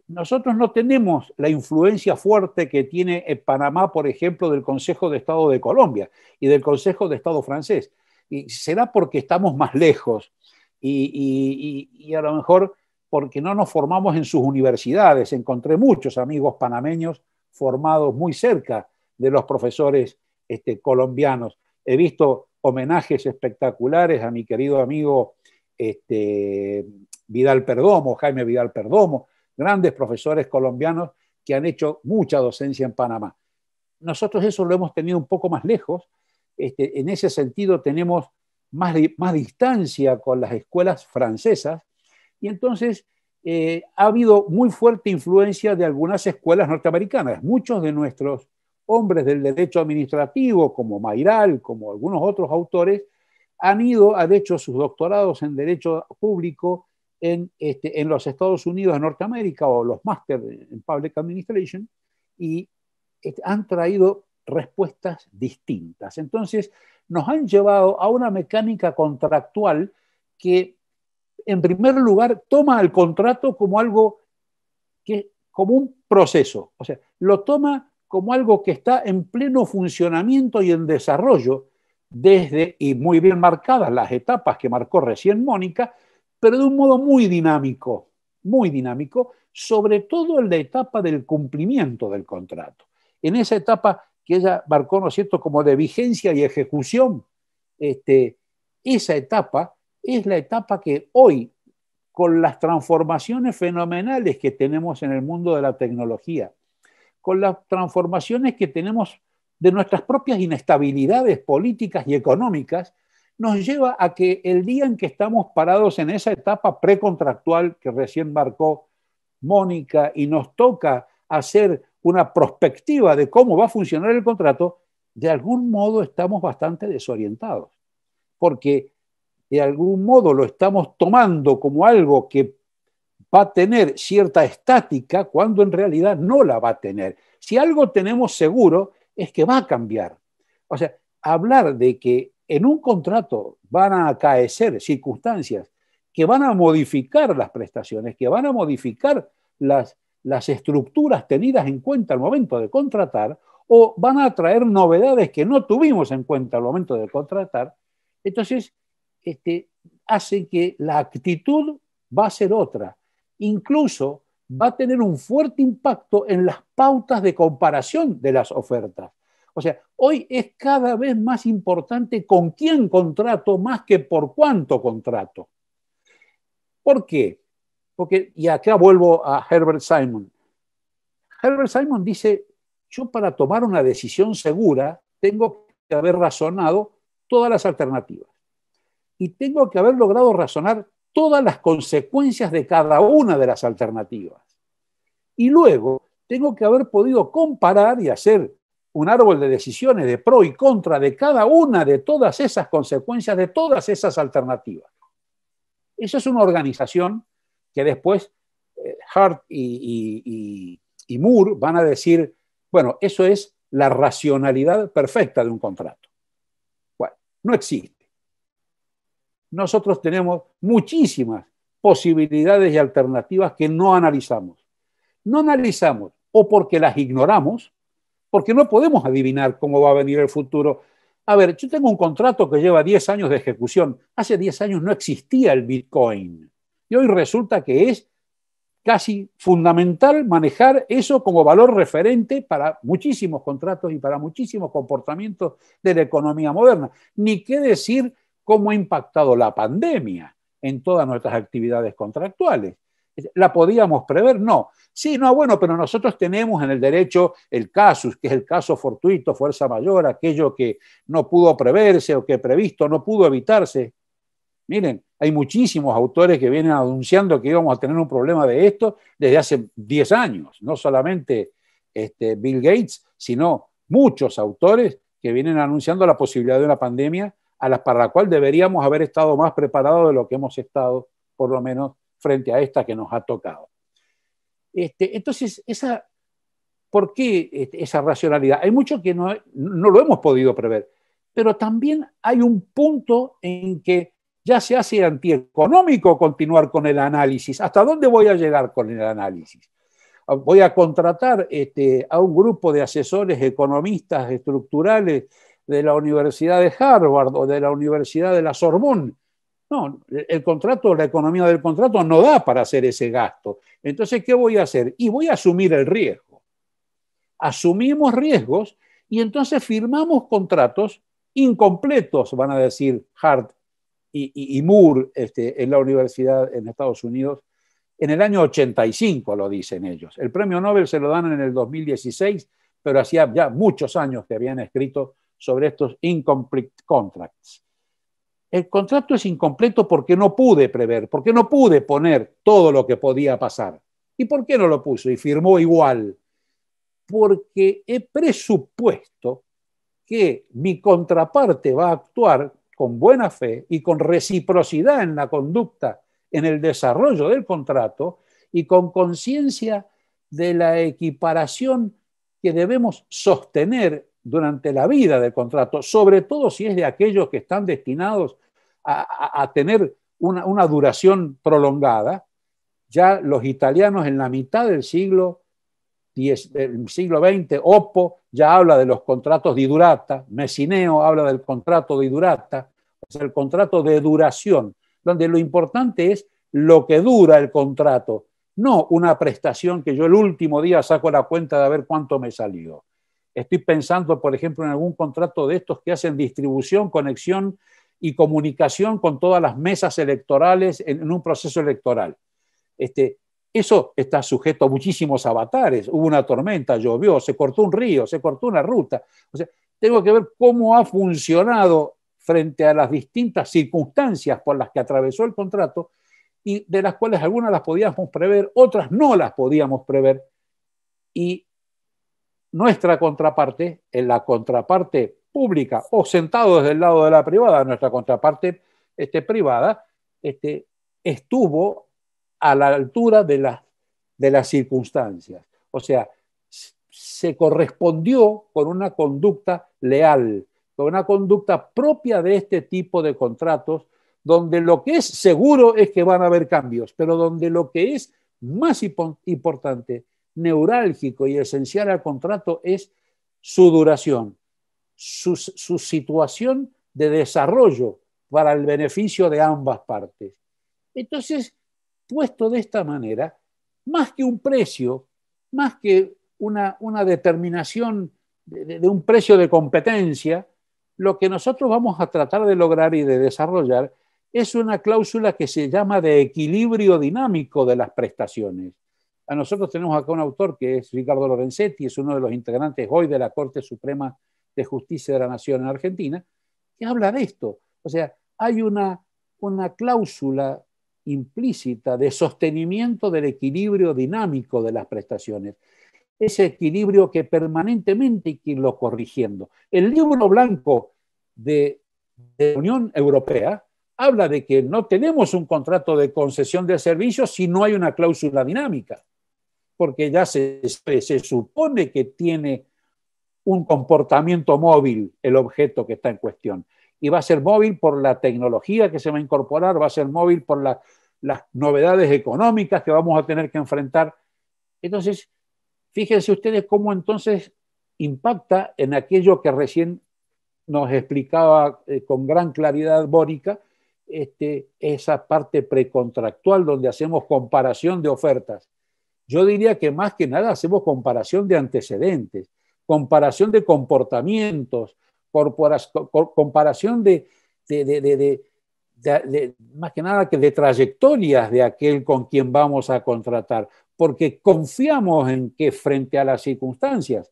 nosotros no tenemos la influencia fuerte que tiene Panamá, por ejemplo, del Consejo de Estado de Colombia y del Consejo de Estado francés. Y será porque estamos más lejos y a lo mejor porque no nos formamos en sus universidades. Encontré muchos amigos panameños formados muy cerca de los profesores colombianos. He visto homenajes espectaculares a mi querido amigo Vidal Perdomo, Jaime Vidal Perdomo, grandes profesores colombianos que han hecho mucha docencia en Panamá. Nosotros eso lo hemos tenido un poco más lejos. En ese sentido tenemos más distancia con las escuelas francesas y entonces ha habido muy fuerte influencia de algunas escuelas norteamericanas. Muchos de nuestros hombres del derecho administrativo, como Mayral, como algunos otros autores, han hecho sus doctorados en derecho público en los Estados Unidos de Norteamérica o los máster en Public Administration y han traído respuestas distintas. Entonces, nos han llevado a una mecánica contractual que, en primer lugar, toma el contrato como algo como un proceso, o sea, lo toma como algo que está en pleno funcionamiento y en desarrollo y muy bien marcadas las etapas que marcó recién Mónica, pero de un modo muy dinámico, sobre todo en la etapa del cumplimiento del contrato. En esa etapa que ella marcó, ¿no es cierto?, como de vigencia y ejecución, esa etapa es la etapa que hoy, con las transformaciones fenomenales que tenemos en el mundo de la tecnología, con las transformaciones que tenemos de nuestras propias inestabilidades políticas y económicas, nos lleva a que el día en que estamos parados en esa etapa precontractual que recién marcó Mónica y nos toca hacer una prospectiva de cómo va a funcionar el contrato, de algún modo estamos bastante desorientados, porque de algún modo lo estamos tomando como algo que va a tener cierta estática cuando en realidad no la va a tener. Si algo tenemos seguro es que va a cambiar. O sea, hablar de que en un contrato van a acaecer circunstancias que van a modificar las prestaciones, que van a modificar las estructuras tenidas en cuenta al momento de contratar, o van a traer novedades que no tuvimos en cuenta al momento de contratar, entonces hace que la actitud va a ser otra. Incluso va a tener un fuerte impacto en las pautas de comparación de las ofertas. O sea, hoy es cada vez más importante con quién contrato más que por cuánto contrato. ¿Por qué? Porque, y acá vuelvo a Herbert Simon. Herbert Simon dice, yo para tomar una decisión segura tengo que haber razonado todas las alternativas. Y tengo que haber logrado razonar todas las consecuencias de cada una de las alternativas. Y luego tengo que haber podido comparar y hacer un árbol de decisiones de pro y contra de cada una de todas esas consecuencias, de todas esas alternativas. Eso es una organización que después Hart y Moore van a decir, bueno, eso es la racionalidad perfecta de un contrato. Bueno, no existe. Nosotros tenemos muchísimas posibilidades y alternativas que no analizamos. No analizamos o porque las ignoramos, porque no podemos adivinar cómo va a venir el futuro. A ver, yo tengo un contrato que lleva 10 años de ejecución. Hace 10 años no existía el Bitcoin. Y hoy resulta que es casi fundamental manejar eso como valor referente para muchísimos contratos y para muchísimos comportamientos de la economía moderna. Ni qué decir cómo ha impactado la pandemia en todas nuestras actividades contractuales. ¿La podíamos prever? No. Sí, no, bueno, pero nosotros tenemos en el derecho el casus, que es el caso fortuito, fuerza mayor, aquello que no pudo preverse o que previsto no pudo evitarse. Miren, hay muchísimos autores que vienen anunciando que íbamos a tener un problema de esto desde hace 10 años. No solamente Bill Gates, sino muchos autores que vienen anunciando la posibilidad de una pandemia para la cual deberíamos haber estado más preparados de lo que hemos estado, por lo menos, frente a esta que nos ha tocado. Entonces, ¿por qué esa racionalidad? Hay mucho que no lo hemos podido prever, pero también hay un punto en que ya se hace antieconómico continuar con el análisis. ¿Hasta dónde voy a llegar con el análisis? Voy a contratar a un grupo de asesores economistas estructurales de la Universidad de Harvard o de la Universidad de la Sorbonne. No, el contrato, la economía del contrato no da para hacer ese gasto. Entonces, ¿qué voy a hacer? Y voy a asumir el riesgo. Asumimos riesgos y entonces firmamos contratos incompletos, van a decir Hart y Moore en la universidad en Estados Unidos. En el año 85 lo dicen ellos. El premio Nobel se lo dan en el 2016, pero hacía ya muchos años que habían escrito sobre estos incomplete contracts. El contrato es incompleto porque no pude prever, porque no pude poner todo lo que podía pasar. ¿Y por qué no lo puso? Y firmó igual. Porque he presupuesto que mi contraparte va a actuar con buena fe y con reciprocidad en la conducta, en el desarrollo del contrato y con conciencia de la equiparación que debemos sostener durante la vida del contrato, sobre todo si es de aquellos que están destinados a tener una duración prolongada. Ya los italianos en la mitad del siglo XX, Oppo ya habla de los contratos di durata, Messineo habla del contrato di durata, o sea, el contrato de duración, donde lo importante es lo que dura el contrato, no una prestación que yo el último día saco la cuenta de ver cuánto me salió. Estoy pensando, por ejemplo, en algún contrato de estos que hacen distribución, conexión y comunicación con todas las mesas electorales en un proceso electoral. Eso está sujeto a muchísimos avatares. Hubo una tormenta, llovió, se cortó un río, se cortó una ruta. O sea, tengo que ver cómo ha funcionado frente a las distintas circunstancias por las que atravesó el contrato y de las cuales algunas las podíamos prever, otras no las podíamos prever. Y nuestra contraparte, en la contraparte pública o sentado desde el lado de la privada, nuestra contraparte privada, estuvo a la altura de las circunstancias. O sea, se correspondió con una conducta leal, con una conducta propia de este tipo de contratos, donde lo que es seguro es que van a haber cambios, pero donde lo que es más importante, neurálgico y esencial al contrato es su duración, su situación de desarrollo para el beneficio de ambas partes. Entonces, puesto de esta manera, más que un precio, más que una determinación de un precio de competencia, lo que nosotros vamos a tratar de lograr y de desarrollar es una cláusula que se llama de equilibrio dinámico de las prestaciones. A nosotros tenemos acá un autor que es Ricardo Lorenzetti, es uno de los integrantes hoy de la Corte Suprema de Justicia de la Nación en Argentina, que habla de esto. O sea, hay una cláusula implícita de sostenimiento del equilibrio dinámico de las prestaciones. Ese equilibrio que permanentemente hay que irlo corrigiendo. El libro blanco de la Unión Europea habla de que no tenemos un contrato de concesión de servicios si no hay una cláusula dinámica, porque ya se supone que tiene un comportamiento móvil el objeto que está en cuestión. Y va a ser móvil por la tecnología que se va a incorporar, va a ser móvil por las novedades económicas que vamos a tener que enfrentar. Entonces, fíjense ustedes cómo entonces impacta en aquello que recién nos explicaba con gran claridad Bórica, esa parte precontractual donde hacemos comparación de ofertas. Yo diría que más que nada hacemos comparación de antecedentes, comparación de comportamientos, comparación más que nada que de trayectorias de aquel con quien vamos a contratar, porque confiamos en que frente a las circunstancias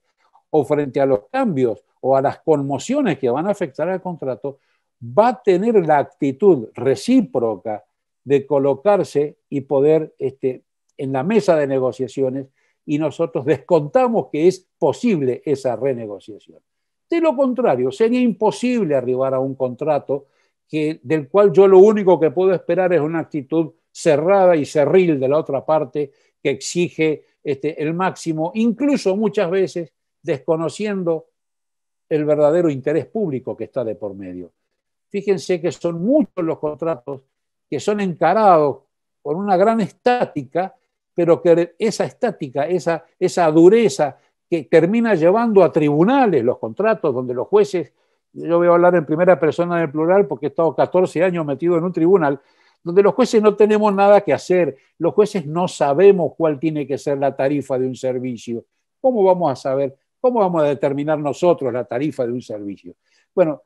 o frente a los cambios o a las conmociones que van a afectar al contrato, va a tener la actitud recíproca de colocarse y poder en la mesa de negociaciones, y nosotros descontamos que es posible esa renegociación. De lo contrario, sería imposible arribar a un contrato del cual yo lo único que puedo esperar es una actitud cerrada y cerril de la otra parte que exige el máximo, incluso muchas veces desconociendo el verdadero interés público que está de por medio. Fíjense que son muchos los contratos que son encarados con una gran estática, pero que esa estática, esa dureza que termina llevando a tribunales los contratos donde los jueces, yo voy a hablar en primera persona del plural porque he estado 14 años metido en un tribunal, donde los jueces no tenemos nada que hacer, los jueces no sabemos cuál tiene que ser la tarifa de un servicio. ¿Cómo vamos a saber? ¿Cómo vamos a determinar nosotros la tarifa de un servicio? Bueno,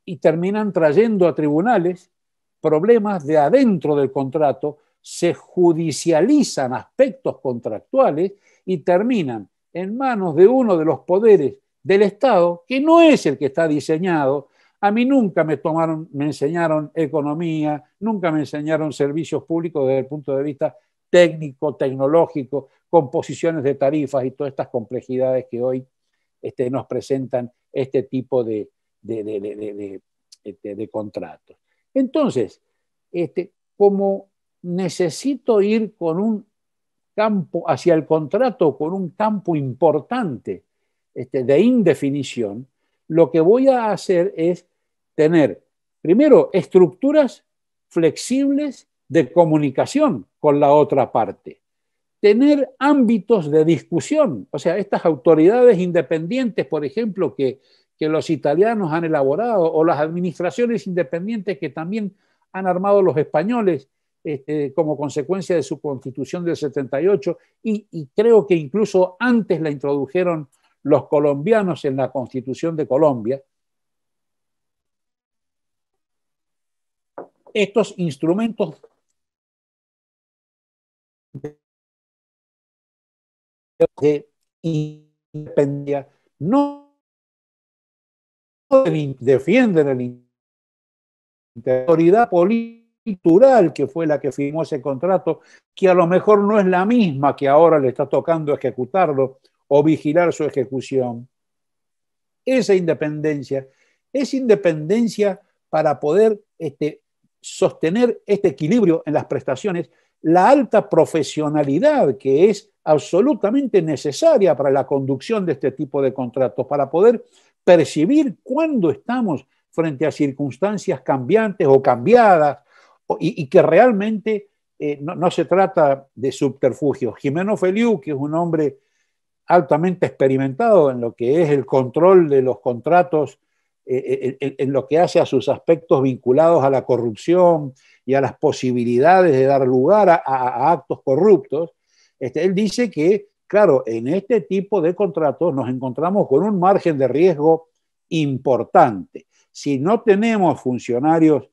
y terminan trayendo a tribunales problemas de adentro del contrato, se judicializan aspectos contractuales y terminan en manos de uno de los poderes del Estado, que no es el que está diseñado. A mí nunca me enseñaron economía, nunca me enseñaron servicios públicos desde el punto de vista técnico, tecnológico, composiciones de tarifas y todas estas complejidades que hoy nos presentan este tipo de contratos. Entonces, como necesito ir con un campo hacia el contrato, con un campo importante de indefinición, lo que voy a hacer es tener, primero, estructuras flexibles de comunicación con la otra parte, tener ámbitos de discusión, o sea, estas autoridades independientes, por ejemplo, que los italianos han elaborado, o las administraciones independientes que también han armado los españoles como consecuencia de su constitución del 78, y creo que incluso antes la introdujeron los colombianos en la Constitución de Colombia, estos instrumentos de independencia no defienden la autoridad política que fue la que firmó ese contrato, que a lo mejor no es la misma que ahora le está tocando ejecutarlo o vigilar su ejecución. Esa independencia es independencia para poder sostener este equilibrio en las prestaciones, la alta profesionalidad que es absolutamente necesaria para la conducción de este tipo de contratos, para poder percibir cuándo estamos frente a circunstancias cambiantes o cambiadas, y que realmente no se trata de subterfugios. Gimeno Feliú, que es un hombre altamente experimentado en lo que es el control de los contratos, en lo que hace a sus aspectos vinculados a la corrupción y a las posibilidades de dar lugar a actos corruptos, él dice que, claro, en este tipo de contratos nos encontramos con un margen de riesgo importante. Si no tenemos funcionarios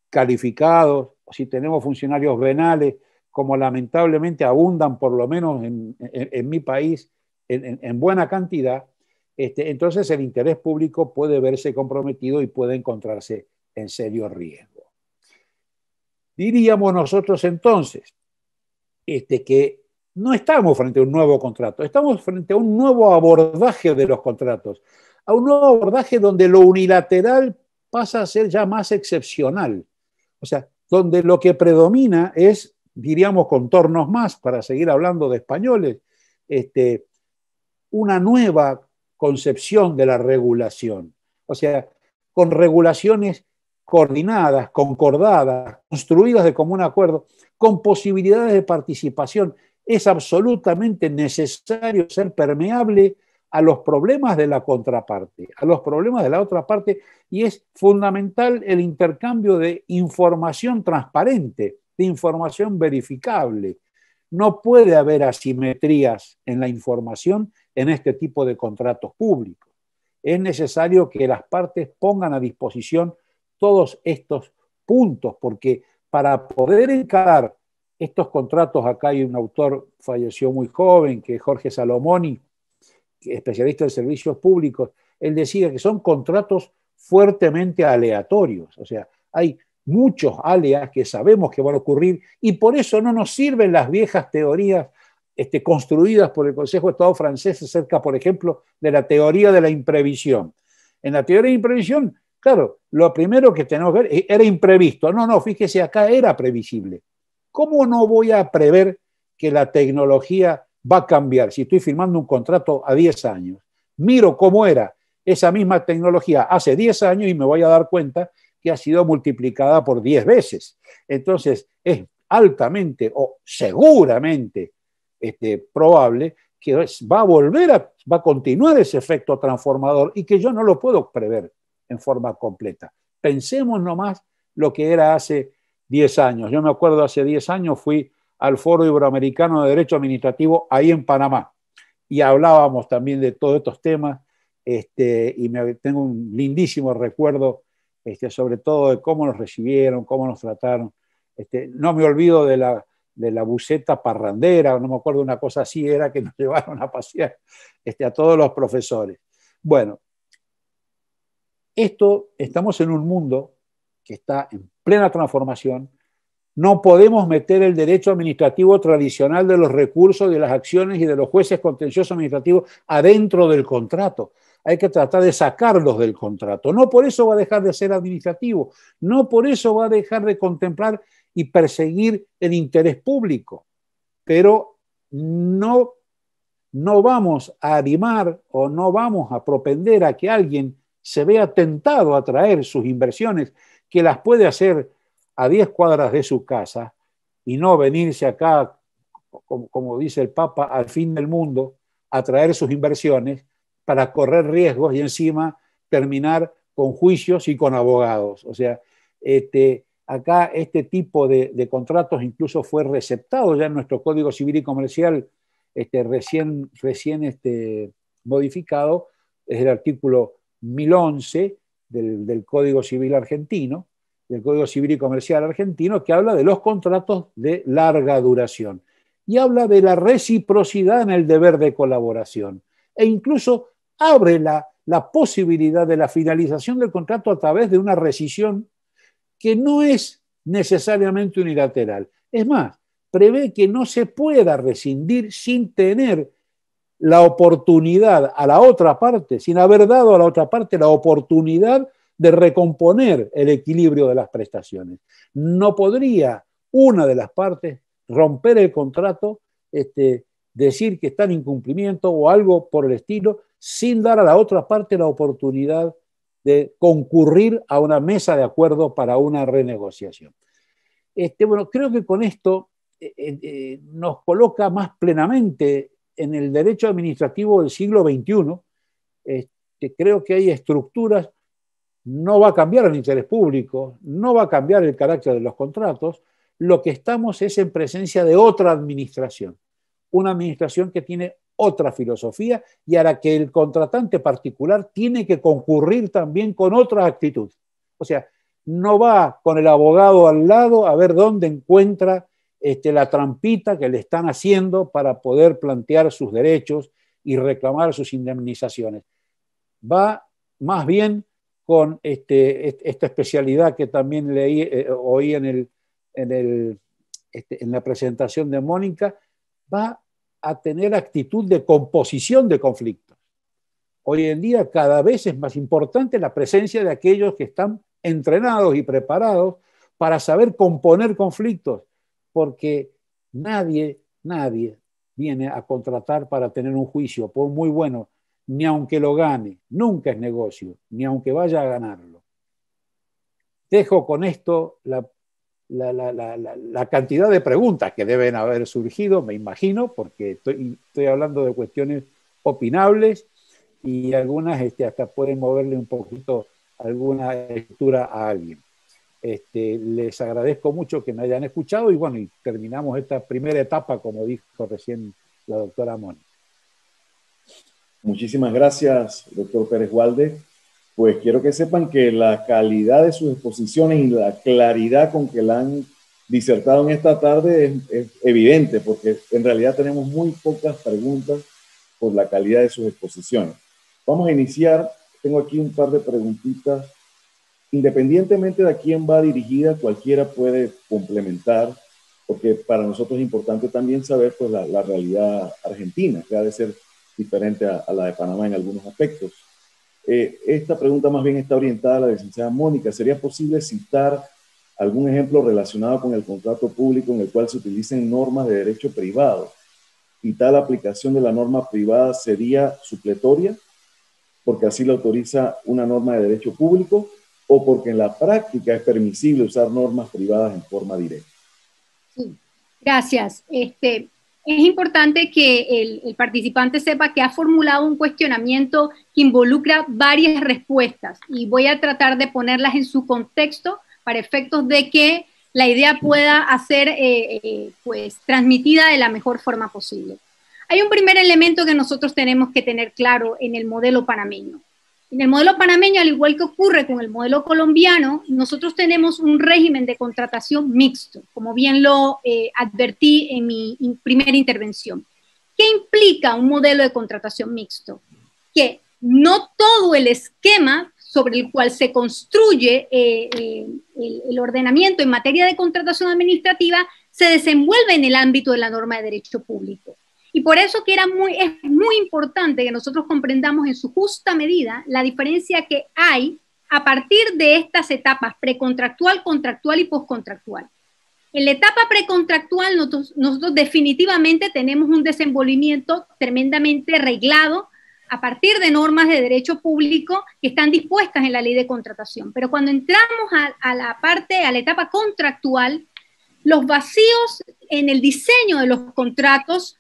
calificados, o si tenemos funcionarios venales, como lamentablemente abundan, por lo menos en mi país, en buena cantidad, entonces el interés público puede verse comprometido y puede encontrarse en serio riesgo. Diríamos nosotros entonces que no estamos frente a un nuevo contrato, estamos frente a un nuevo abordaje de los contratos, a un nuevo abordaje donde lo unilateral pasa a ser ya más excepcional. O sea, donde lo que predomina es, diríamos con tornos más, para seguir hablando de españoles, una nueva concepción de la regulación. O sea, con regulaciones coordinadas, concordadas, construidas de común acuerdo, con posibilidades de participación. Es absolutamente necesario ser permeable a los problemas de la contraparte, a los problemas de la otra parte, y es fundamental el intercambio de información transparente, de información verificable. No puede haber asimetrías en la información en este tipo de contratos públicos. Es necesario que las partes pongan a disposición todos estos puntos, porque para poder encarar estos contratos, acá hay un autor, falleció muy joven, que es Jorge Salomoni, especialista en servicios públicos, él decía que son contratos fuertemente aleatorios, o sea, hay muchos alias que sabemos que van a ocurrir y por eso no nos sirven las viejas teorías construidas por el Consejo de Estado francés acerca, por ejemplo, de la teoría de la imprevisión. En la teoría de imprevisión, claro, lo primero que tenemos que ver era imprevisto. No, fíjese, acá era previsible. ¿Cómo no voy a prever que la tecnología va a cambiar si estoy firmando un contrato a 10 años? Miro cómo era esa misma tecnología hace 10 años y me voy a dar cuenta que ha sido multiplicada por 10 veces. Entonces, es altamente o seguramente probable que va a continuar ese efecto transformador y que yo no lo puedo prever en forma completa. Pensemos nomás lo que era hace 10 años. Yo me acuerdo hace 10 años fui al Foro Iberoamericano de Derecho Administrativo ahí en Panamá y hablábamos también de todos estos temas y tengo un lindísimo recuerdo sobre todo de cómo nos recibieron, cómo nos trataron. No me olvido de la buceta parrandera, no me acuerdo, una cosa así era que nos llevaron a pasear a todos los profesores. Bueno, estamos en un mundo que está en plena transformación. No podemos meter el derecho administrativo tradicional de los recursos, de las acciones y de los jueces contenciosos administrativos adentro del contrato. Hay que tratar de sacarlos del contrato. No por eso va a dejar de ser administrativo, no por eso va a dejar de contemplar y perseguir el interés público, pero no vamos a animar o no vamos a propender a que alguien se vea tentado a traer sus inversiones, que las puede hacer a 10 cuadras de su casa y no venirse acá, como dice el Papa, al fin del mundo, a traer sus inversiones para correr riesgos y encima terminar con juicios y con abogados. O sea, acá este tipo de contratos incluso fue receptado ya en nuestro Código Civil y Comercial recién modificado es el artículo 1011 del Código Civil argentino, del Código Civil y Comercial argentino, que habla de los contratos de larga duración y habla de la reciprocidad en el deber de colaboración e incluso abre la posibilidad de la finalización del contrato a través de una rescisión que no es necesariamente unilateral. Es más, prevé que no se pueda rescindir sin tener la oportunidad a la otra parte, sin haber dado a la otra parte la oportunidad de recomponer el equilibrio de las prestaciones. No podría una de las partes romper el contrato, decir que está en incumplimiento o algo por el estilo, sin dar a la otra parte la oportunidad de concurrir a una mesa de acuerdo para una renegociación. Bueno, creo que con esto nos coloca más plenamente en el derecho administrativo del siglo XXI. Creo que hay estructuras, no va a cambiar el interés público, no va a cambiar el carácter de los contratos, lo que estamos es en presencia de otra administración, una administración que tiene otra filosofía y a la que el contratante particular tiene que concurrir también con otra actitud. O sea, no va con el abogado al lado a ver dónde encuentra la trampita que le están haciendo para poder plantear sus derechos y reclamar sus indemnizaciones. Va más bien con esta especialidad que también oí en la presentación de Mónica, va a tener actitud de composición de conflictos. Hoy en día cada vez es más importante la presencia de aquellos que están entrenados y preparados para saber componer conflictos, porque nadie viene a contratar para tener un juicio, por muy bueno, ni aunque lo gane, nunca es negocio, ni aunque vaya a ganarlo. Dejo con esto la cantidad de preguntas que deben haber surgido, me imagino, porque estoy hablando de cuestiones opinables y algunas hasta pueden moverle un poquito alguna lectura a alguien. Les agradezco mucho que me hayan escuchado y bueno, y terminamos esta primera etapa, como dijo recién la doctora Mónica. Muchísimas gracias, doctor Pérez Walde. Pues quiero que sepan que la calidad de sus exposiciones y la claridad con que la han disertado en esta tarde es evidente, porque en realidad tenemos muy pocas preguntas por la calidad de sus exposiciones. Vamos a iniciar. Tengo aquí un par de preguntitas. Independientemente de a quién va dirigida, cualquiera puede complementar, porque para nosotros es importante también saber pues, la realidad argentina, que ha de ser diferente a la de Panamá en algunos aspectos. Esta pregunta más bien está orientada a la licenciada Mónica. ¿Sería posible citar algún ejemplo relacionado con el contrato público en el cual se utilicen normas de derecho privado? ¿Y tal aplicación de la norma privada sería supletoria porque así lo autoriza una norma de derecho público o porque en la práctica es permisible usar normas privadas en forma directa? Sí, gracias. Es importante que el participante sepa que ha formulado un cuestionamiento que involucra varias respuestas y voy a tratar de ponerlas en su contexto para efectos de que la idea pueda ser pues, transmitida de la mejor forma posible. Hay un primer elemento que nosotros tenemos que tener claro en el modelo panameño. En el modelo panameño, al igual que ocurre con el modelo colombiano, nosotros tenemos un régimen de contratación mixto, como bien lo advertí en mi primera intervención. ¿Qué implica un modelo de contratación mixto? Que no todo el esquema sobre el cual se construye el ordenamiento en materia de contratación administrativa se desenvuelve en el ámbito de la norma de derecho público. Y por eso que es muy importante que nosotros comprendamos en su justa medida la diferencia que hay a partir de estas etapas precontractual, contractual y postcontractual. En la etapa precontractual nosotros definitivamente tenemos un desenvolvimiento tremendamente reglado a partir de normas de derecho público que están dispuestas en la ley de contratación. Pero cuando entramos a la etapa contractual, los vacíos en el diseño de los contratos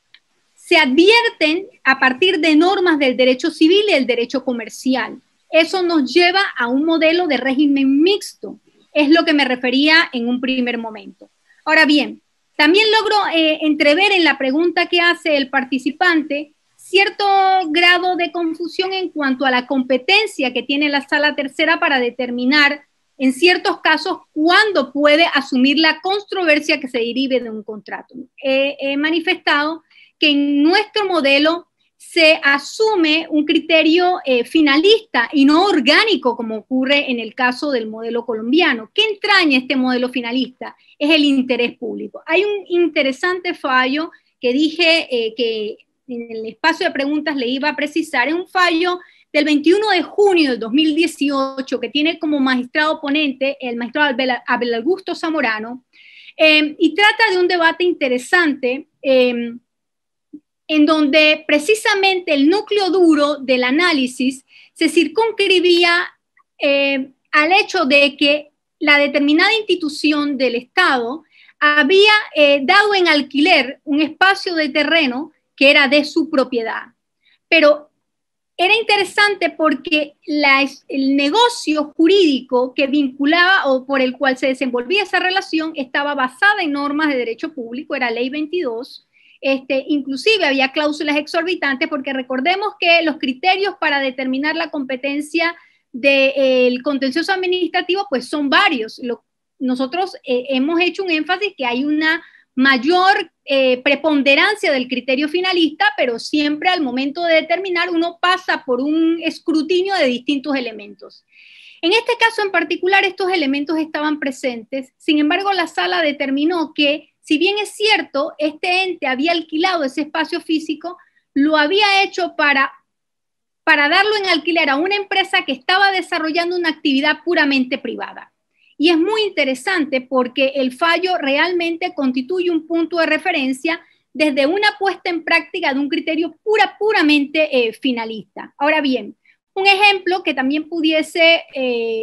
se advierten a partir de normas del derecho civil y del derecho comercial. Eso nos lleva a un modelo de régimen mixto. Es lo que me refería en un primer momento. Ahora bien, también logro entrever en la pregunta que hace el participante cierto grado de confusión en cuanto a la competencia que tiene la Sala Tercera para determinar, en ciertos casos, cuándo puede asumir la controversia que se derive de un contrato. He manifestado que en nuestro modelo se asume un criterio finalista y no orgánico, como ocurre en el caso del modelo colombiano. ¿Qué entraña este modelo finalista? Es el interés público. Hay un interesante fallo que dije que en el espacio de preguntas le iba a precisar, es un fallo del 21 de junio del 2018 que tiene como magistrado ponente el magistrado Abel Augusto Zamorano, y trata de un debate interesante en donde precisamente el núcleo duro del análisis se circunscribía al hecho de que la determinada institución del Estado había dado en alquiler un espacio de terreno que era de su propiedad. Pero era interesante porque el negocio jurídico que vinculaba o por el cual se desenvolvía esa relación estaba basada en normas de derecho público, era Ley 22. Inclusive había cláusulas exorbitantes, porque recordemos que los criterios para determinar la competencia del contencioso administrativo pues son varios. Nosotros hemos hecho un énfasis que hay una mayor preponderancia del criterio finalista, pero siempre al momento de determinar uno pasa por un escrutinio de distintos elementos. En este caso en particular estos elementos estaban presentes, sin embargo la sala determinó que si bien es cierto, este ente había alquilado ese espacio físico, lo había hecho para darlo en alquiler a una empresa que estaba desarrollando una actividad puramente privada. Y es muy interesante porque el fallo realmente constituye un punto de referencia desde una puesta en práctica de un criterio puramente finalista. Ahora bien, un ejemplo que también pudiese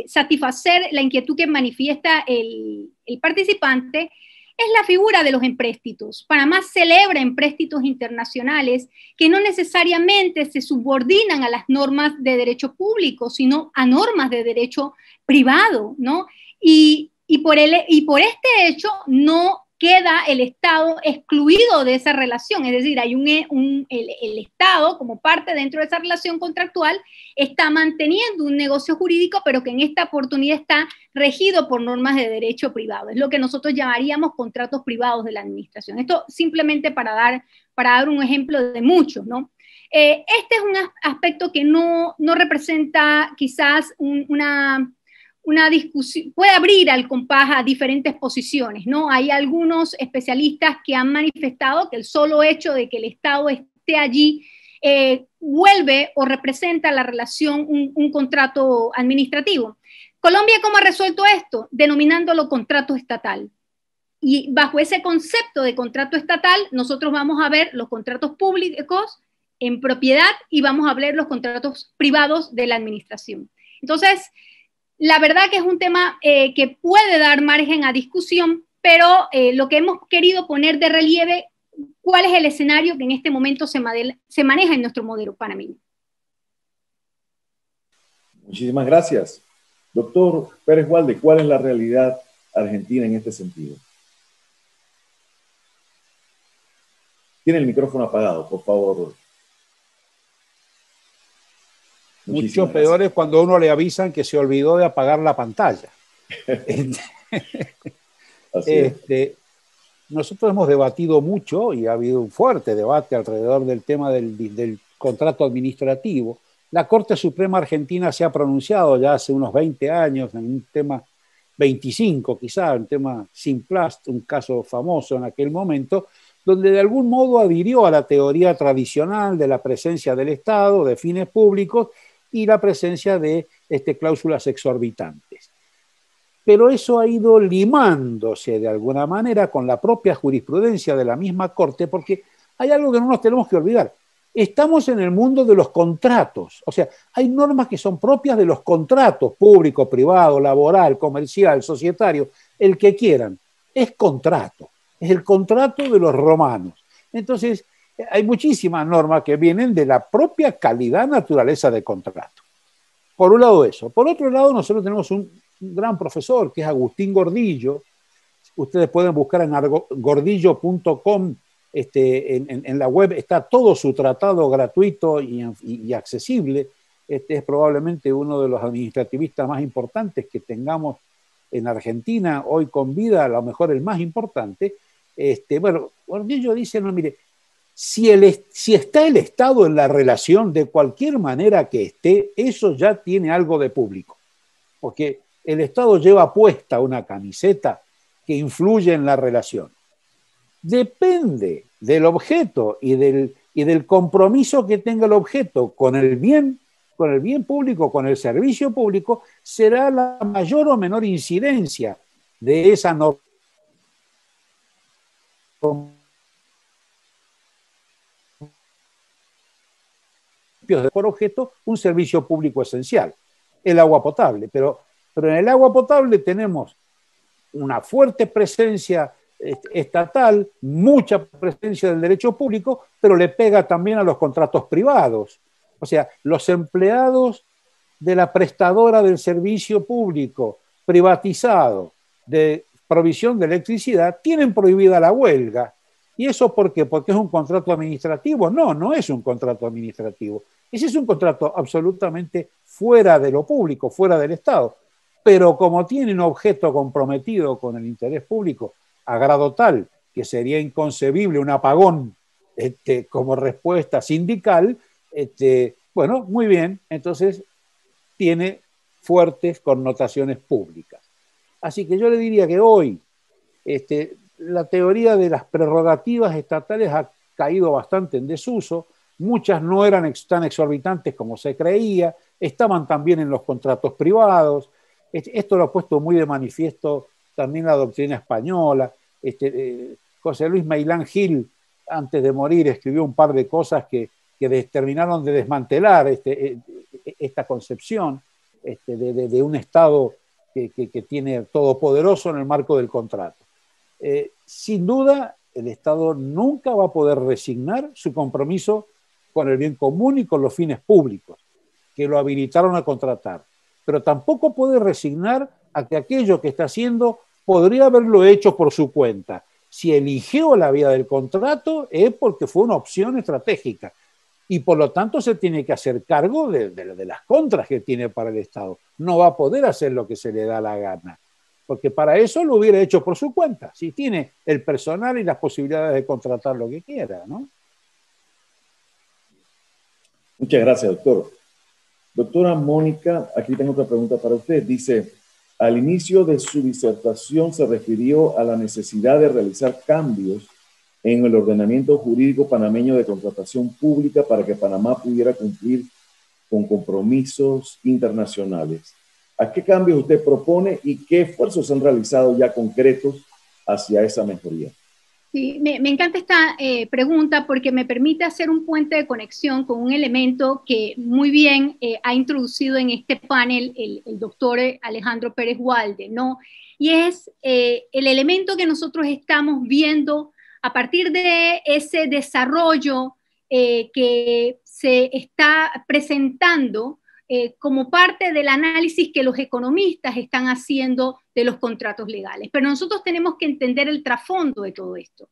satisfacer la inquietud que manifiesta el participante es la figura de los empréstitos. Panamá celebra empréstitos internacionales que no necesariamente se subordinan a las normas de derecho público, sino a normas de derecho privado, ¿no? Y por este hecho no queda el Estado excluido de esa relación, es decir, hay el Estado como parte dentro de esa relación contractual está manteniendo un negocio jurídico, pero que en esta oportunidad está regido por normas de derecho privado, es lo que nosotros llamaríamos contratos privados de la administración. Esto simplemente para dar un ejemplo de muchos, ¿no? Este es un aspecto que no representa quizás una discusión, puede abrir al compás a diferentes posiciones, ¿no? Hay algunos especialistas que han manifestado que el solo hecho de que el Estado esté allí vuelve o representa la relación un contrato administrativo. Colombia, ¿cómo ha resuelto esto? Denominándolo contrato estatal. Y bajo ese concepto de contrato estatal, nosotros vamos a ver los contratos públicos en propiedad y vamos a ver los contratos privados de la administración. Entonces, la verdad que es un tema que puede dar margen a discusión, pero lo que hemos querido poner de relieve, ¿cuál es el escenario que en este momento se maneja en nuestro modelo panameño? Muchísimas gracias. Doctor Pérez Walde, ¿cuál es la realidad argentina en este sentido? Tiene el micrófono apagado, por favor. Mucho peor es cuando uno le avisan que se olvidó de apagar la pantalla. Nosotros hemos debatido mucho y ha habido un fuerte debate alrededor del tema del contrato administrativo. La Corte Suprema Argentina se ha pronunciado ya hace unos 20 años en un tema, 25 quizá, un tema Simplast, un caso famoso en aquel momento, donde de algún modo adhirió a la teoría tradicional de la presencia del Estado, de fines públicos, y la presencia de cláusulas exorbitantes. Pero eso ha ido limándose de alguna manera con la propia jurisprudencia de la misma Corte, porque hay algo que no nos tenemos que olvidar. Estamos en el mundo de los contratos, o sea, hay normas que son propias de los contratos, público, privado, laboral, comercial, societario, el que quieran. Es contrato, es el contrato de los romanos. Entonces, hay muchísimas normas que vienen de la propia calidad, naturaleza de contrato. Por un lado eso. Por otro lado, nosotros tenemos un gran profesor que es Agustín Gordillo. Ustedes pueden buscar en gordillo.com en la web está todo su tratado gratuito y accesible. Es probablemente uno de los administrativistas más importantes que tengamos en Argentina, hoy con vida, a lo mejor el más importante. Bueno, ellos dicen, no, mire, si está el Estado en la relación de cualquier manera que esté, eso ya tiene algo de público, porque el Estado lleva puesta una camiseta que influye en la relación. Depende del objeto y del compromiso que tenga el objeto con el bien público, con el servicio público, será la mayor o menor incidencia de esa norma por objeto un servicio público esencial, el agua potable. Pero en el agua potable tenemos una fuerte presencia estatal, mucha presencia del derecho público, pero le pega también a los contratos privados. O sea, los empleados de la prestadora del servicio público privatizado de provisión de electricidad tienen prohibida la huelga. ¿Y eso por qué? ¿Porque es un contrato administrativo? No, no es un contrato administrativo. Ese es un contrato absolutamente fuera de lo público, fuera del Estado. Pero como tiene un objeto comprometido con el interés público a grado tal que sería inconcebible un apagón como respuesta sindical, bueno, muy bien, entonces tiene fuertes connotaciones públicas. Así que yo le diría que hoy la teoría de las prerrogativas estatales ha caído bastante en desuso, muchas no eran tan exorbitantes como se creía, estaban también en los contratos privados. Esto lo ha puesto muy de manifiesto también la doctrina española. José Luis Meilán Gil, antes de morir, escribió un par de cosas que terminaron de desmantelar esta concepción de un Estado que tiene todopoderoso en el marco del contrato. Sin duda, el Estado nunca va a poder resignar su compromiso con el bien común y con los fines públicos que lo habilitaron a contratar, pero tampoco puede resignar a que aquello que está haciendo podría haberlo hecho por su cuenta. Si eligió la vía del contrato es porque fue una opción estratégica y por lo tanto se tiene que hacer cargo de las contras que tiene para el Estado. No va a poder hacer lo que se le da la gana, porque para eso lo hubiera hecho por su cuenta, si tiene el personal y las posibilidades de contratar lo que quiera, ¿no? Muchas gracias, doctor. Doctora Mónica, aquí tengo otra pregunta para usted. Dice, al inicio de su disertación se refirió a la necesidad de realizar cambios en el ordenamiento jurídico panameño de contratación pública para que Panamá pudiera cumplir con compromisos internacionales. ¿A qué cambios usted propone y qué esfuerzos han realizado ya concretos hacia esa mejoría? Sí, me encanta esta pregunta porque me permite hacer un puente de conexión con un elemento que muy bien ha introducido en este panel el doctor Alejandro Pérez Walde, ¿no? Y es el elemento que nosotros estamos viendo a partir de ese desarrollo que se está presentando como parte del análisis que los economistas están haciendo de los contratos legales. Pero nosotros tenemos que entender el trasfondo de todo esto.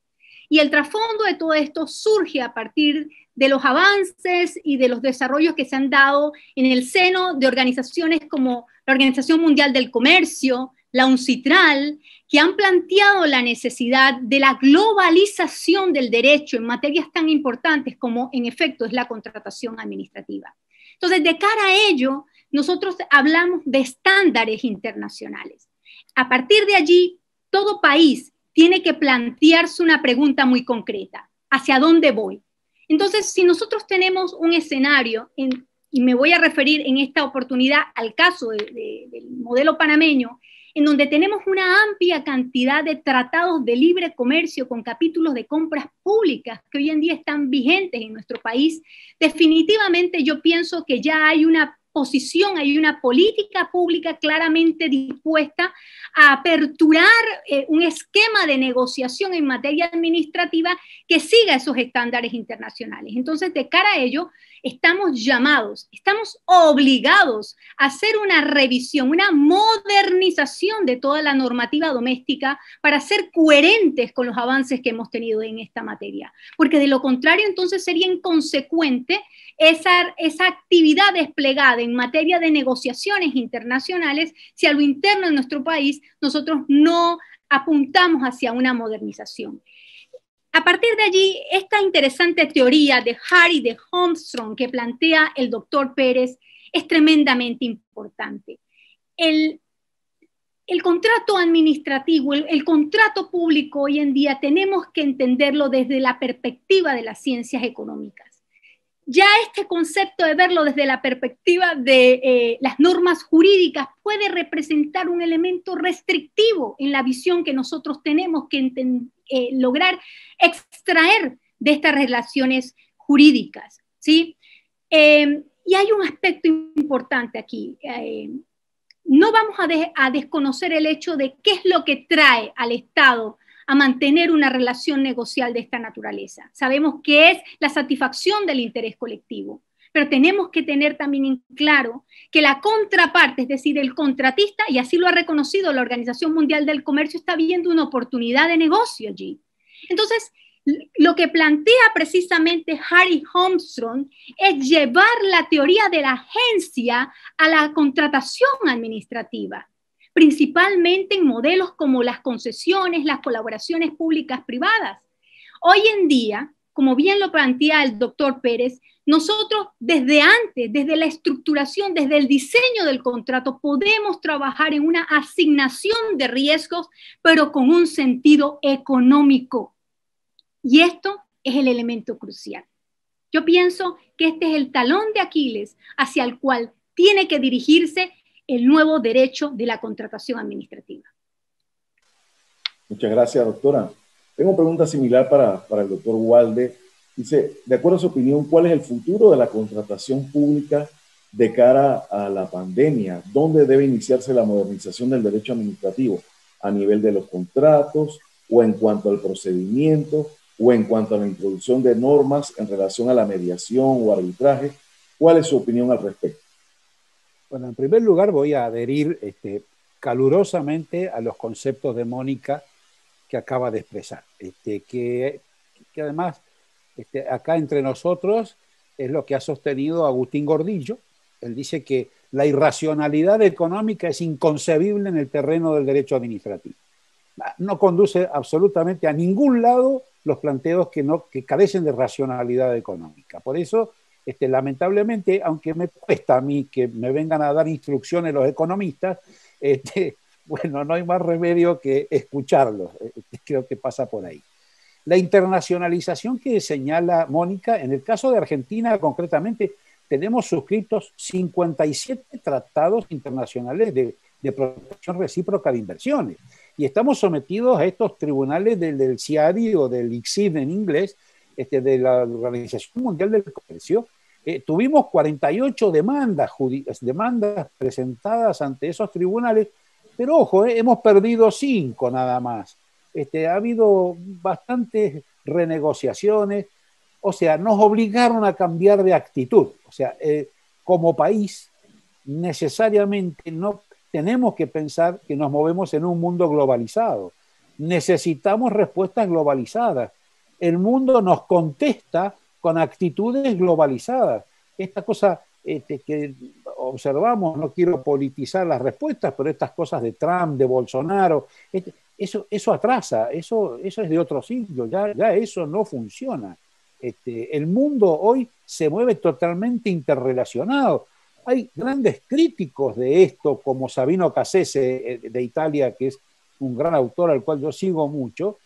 Y el trasfondo de todo esto surge a partir de los avances y de los desarrollos que se han dado en el seno de organizaciones como la Organización Mundial del Comercio, la UNCITRAL, que han planteado la necesidad de la globalización del derecho en materias tan importantes como, en efecto, es la contratación administrativa. Entonces, de cara a ello, nosotros hablamos de estándares internacionales. A partir de allí, todo país tiene que plantearse una pregunta muy concreta. ¿Hacia dónde voy? Entonces, si nosotros tenemos un escenario, y me voy a referir en esta oportunidad al caso del modelo panameño, en donde tenemos una amplia cantidad de tratados de libre comercio con capítulos de compras públicas que hoy en día están vigentes en nuestro país, definitivamente yo pienso que ya hay una posición, hay una política pública claramente dispuesta a aperturar un esquema de negociación en materia administrativa que siga esos estándares internacionales. Entonces, de cara a ello, estamos llamados, estamos obligados a hacer una revisión, una modernización de toda la normativa doméstica para ser coherentes con los avances que hemos tenido en esta materia. Porque de lo contrario, entonces sería inconsecuente esa actividad desplegada en materia de negociaciones internacionales si a lo interno de nuestro país nosotros no apuntamos hacia una modernización. A partir de allí, esta interesante teoría de Hart y de Holmstrom que plantea el doctor Pérez es tremendamente importante. El contrato administrativo, el contrato público hoy en día tenemos que entenderlo desde la perspectiva de las ciencias económicas. Ya este concepto de verlo desde la perspectiva de las normas jurídicas puede representar un elemento restrictivo en la visión que nosotros tenemos que lograr extraer de estas relaciones jurídicas, ¿sí? Y hay un aspecto importante aquí. No vamos a desconocer el hecho de qué es lo que trae al Estado a mantener una relación negocial de esta naturaleza. Sabemos que es la satisfacción del interés colectivo, pero tenemos que tener también en claro que la contraparte, es decir, el contratista, y así lo ha reconocido la Organización Mundial del Comercio, está viendo una oportunidad de negocio allí. Entonces, lo que plantea precisamente Harry Holmstrom es llevar la teoría de la agencia a la contratación administrativa, principalmente en modelos como las concesiones, las colaboraciones públicas-privadas. Hoy en día, como bien lo plantea el doctor Pérez, nosotros desde antes, desde la estructuración, desde el diseño del contrato, podemos trabajar en una asignación de riesgos, pero con un sentido económico. Y esto es el elemento crucial. Yo pienso que este es el talón de Aquiles hacia el cual tiene que dirigirse el nuevo derecho de la contratación administrativa. Muchas gracias, doctora. Tengo una pregunta similar para el doctor Walde. Dice, de acuerdo a su opinión, ¿cuál es el futuro de la contratación pública de cara a la pandemia? ¿Dónde debe iniciarse la modernización del derecho administrativo? ¿A nivel de los contratos o en cuanto al procedimiento o en cuanto a la introducción de normas en relación a la mediación o arbitraje? ¿Cuál es su opinión al respecto? Bueno, en primer lugar voy a adherir calurosamente a los conceptos de Mónica que acaba de expresar, que además acá entre nosotros es lo que ha sostenido Agustín Gordillo. Él dice que la irracionalidad económica es inconcebible en el terreno del derecho administrativo. No conduce absolutamente a ningún lado los planteos que carecen de racionalidad económica. Por eso, lamentablemente, aunque me cuesta a mí que me vengan a dar instrucciones los economistas, bueno, no hay más remedio que escucharlos. Creo que pasa por ahí. La internacionalización que señala Mónica, en el caso de Argentina concretamente, tenemos suscritos 57 tratados internacionales de protección recíproca de inversiones. Y estamos sometidos a estos tribunales del CIADI o del ICSID en inglés, de la Organización Mundial del Comercio. Tuvimos 48 demandas presentadas ante esos tribunales, pero ojo, hemos perdido 5 nada más. Ha habido bastantes renegociaciones, o sea, nos obligaron a cambiar de actitud. O sea, como país, necesariamente no tenemos que pensar que nos movemos en un mundo globalizado. Necesitamos respuestas globalizadas. El mundo nos contesta con actitudes globalizadas. Esta cosa que observamos, no quiero politizar las respuestas, pero estas cosas de Trump, de Bolsonaro, eso atrasa, eso es de otro siglo, ya eso no funciona. El mundo hoy se mueve totalmente interrelacionado. Hay grandes críticos de esto, como Sabino Cassese de Italia, que es un gran autor al cual yo sigo mucho,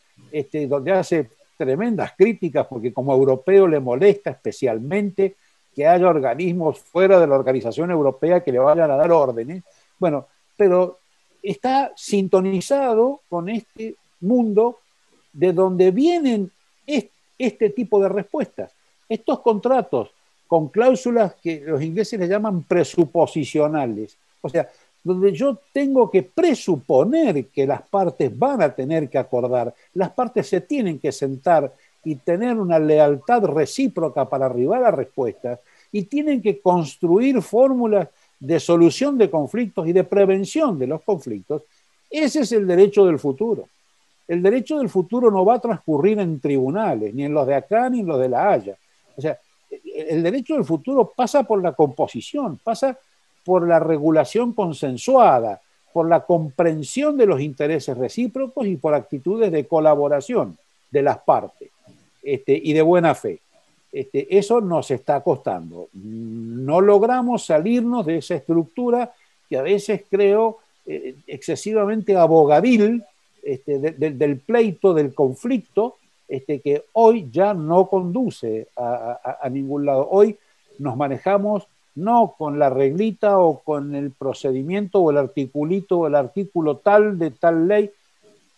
donde hace tremendas críticas porque como europeo le molesta especialmente que haya organismos fuera de la Organización Europea que le vayan a dar órdenes. Bueno, pero está sintonizado con este mundo de donde vienen este tipo de respuestas. Estos contratos con cláusulas que los ingleses le llaman presuposicionales. O sea, donde yo tengo que presuponer que las partes van a tener que acordar, las partes se tienen que sentar y tener una lealtad recíproca para arribar a respuestas, y tienen que construir fórmulas de solución de conflictos y de prevención de los conflictos. Ese es el derecho del futuro. El derecho del futuro no va a transcurrir en tribunales, ni en los de acá ni en los de La Haya. O sea, el derecho del futuro pasa por la composición, pasa por la regulación consensuada, por la comprensión de los intereses recíprocos y por actitudes de colaboración de las partes y de buena fe. Eso nos está costando. No logramos salirnos de esa estructura que a veces creo excesivamente abogadil del pleito, del conflicto, que hoy ya no conduce a ningún lado. Hoy nos manejamos no con la reglita o con el procedimiento o el articulito o el artículo tal de tal ley.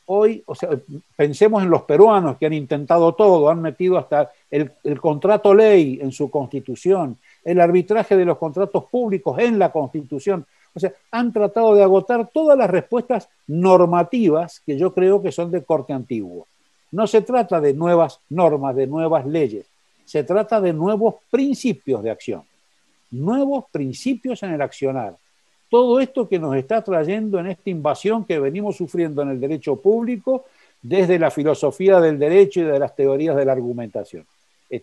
Hoy, o sea, pensemos en los peruanos que han intentado todo, han metido hasta el contrato ley en su constitución, el arbitraje de los contratos públicos en la constitución. O sea, han tratado de agotar todas las respuestas normativas que yo creo que son de corte antiguo. No se trata de nuevas normas, de nuevas leyes, se trata de nuevos principios de acción, nuevos principios en el accionar. Todo esto que nos está trayendo en esta invasión que venimos sufriendo en el derecho público desde la filosofía del derecho y de las teorías de la argumentación,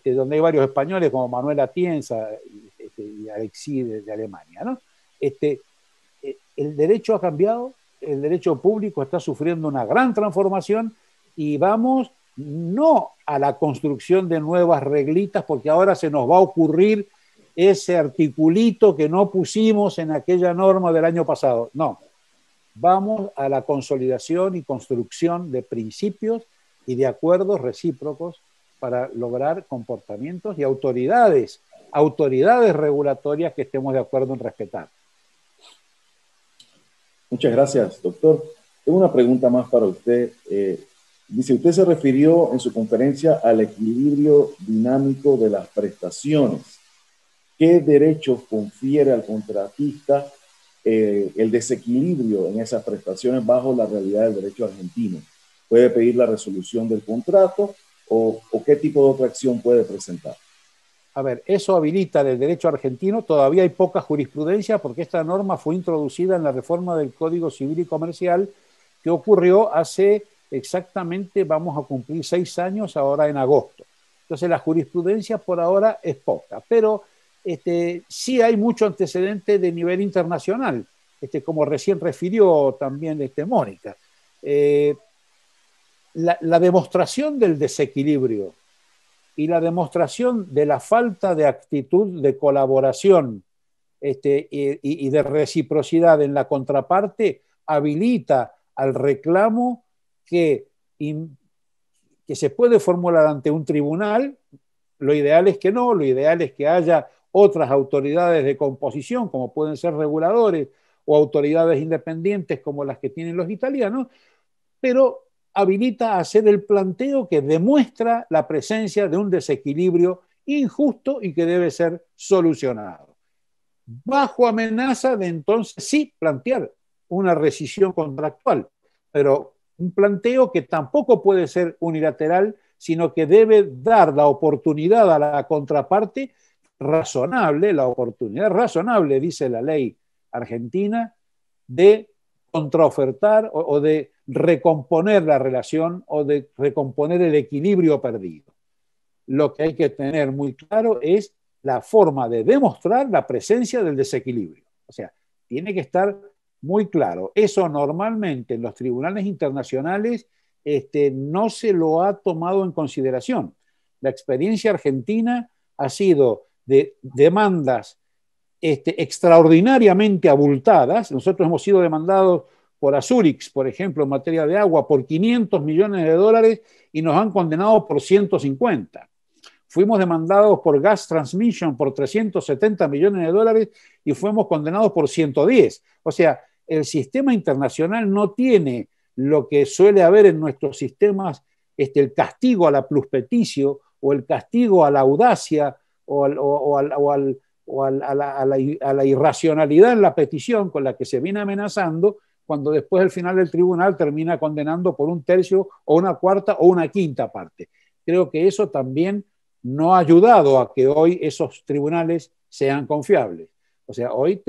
donde hay varios españoles como Manuel Atienza y Alexis de Alemania, ¿no? El derecho ha cambiado, el derecho público está sufriendo una gran transformación y vamos no a la construcción de nuevas reglitas porque ahora se nos va a ocurrir ese articulito que no pusimos en aquella norma del año pasado. No, vamos a la consolidación y construcción de principios y de acuerdos recíprocos para lograr comportamientos y autoridades regulatorias que estemos de acuerdo en respetar. Muchas gracias, doctor. Tengo una pregunta más para usted. Dice, usted se refirió en su conferencia al equilibrio dinámico de las prestaciones. ¿Qué derechos confiere al contratista el desequilibrio en esas prestaciones bajo la realidad del derecho argentino? ¿Puede pedir la resolución del contrato o qué tipo de otra acción puede presentar? A ver, eso habilita el derecho argentino. Todavía hay poca jurisprudencia porque esta norma fue introducida en la reforma del Código Civil y Comercial que ocurrió hace exactamente, vamos a cumplir 6 años ahora en agosto. Entonces la jurisprudencia por ahora es poca, pero sí hay mucho antecedente de nivel internacional, como recién refirió también Mónica. La demostración del desequilibrio y la demostración de la falta de actitud de colaboración y de reciprocidad en la contraparte habilita al reclamo que se puede formular ante un tribunal. Lo ideal es que no, lo ideal es que haya otras autoridades de composición, como pueden ser reguladores o autoridades independientes como las que tienen los italianos, pero habilita a hacer el planteo que demuestra la presencia de un desequilibrio injusto y que debe ser solucionado. Bajo amenaza de entonces sí plantear una rescisión contractual, pero un planteo que tampoco puede ser unilateral, sino que debe dar la oportunidad a la contraparte razonable, la oportunidad razonable, dice la ley argentina, de contraofertar o de recomponer la relación o de recomponer el equilibrio perdido. Lo que hay que tener muy claro es la forma de demostrar la presencia del desequilibrio. O sea, tiene que estar muy claro. Eso normalmente en los tribunales internacionales no se lo ha tomado en consideración. La experiencia argentina ha sido de demandas extraordinariamente abultadas. Nosotros hemos sido demandados por Azurix, por ejemplo, en materia de agua, por $500 millones y nos han condenado por 150. Fuimos demandados por Gas Transmission por $370 millones y fuimos condenados por 110. O sea, el sistema internacional no tiene lo que suele haber en nuestros sistemas, el castigo a la pluspeticio o el castigo a la audacia a la irracionalidad en la petición con la que se viene amenazando, cuando después al final el tribunal termina condenando por 1/3 o 1/4 o 1/5 parte. Creo que eso también no ha ayudado a que hoy esos tribunales sean confiables. O sea, hoy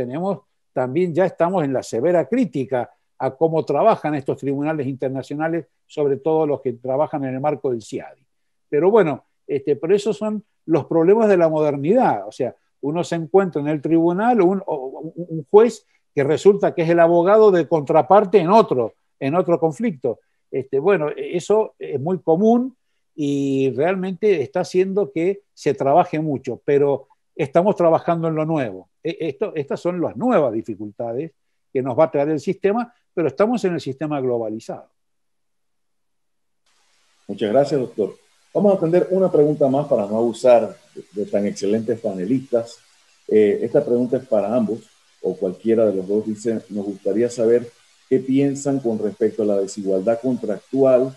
también ya estamos en la severa crítica a cómo trabajan estos tribunales internacionales, sobre todo los que trabajan en el marco del CIADI. Pero bueno, pero esos son los problemas de la modernidad. O sea, uno se encuentra en el tribunal un juez que resulta que es el abogado de contraparte en otro conflicto. Bueno, eso es muy común y realmente está haciendo que se trabaje mucho, pero estamos trabajando en lo nuevo. Estas son las nuevas dificultades que nos va a traer el sistema, pero estamos en el sistema globalizado. Muchas gracias, doctor. Vamos a atender una pregunta más para no abusar de tan excelentes panelistas. Esta pregunta es para ambos, o cualquiera de los dos. Dice, nos gustaría saber qué piensan con respecto a la desigualdad contractual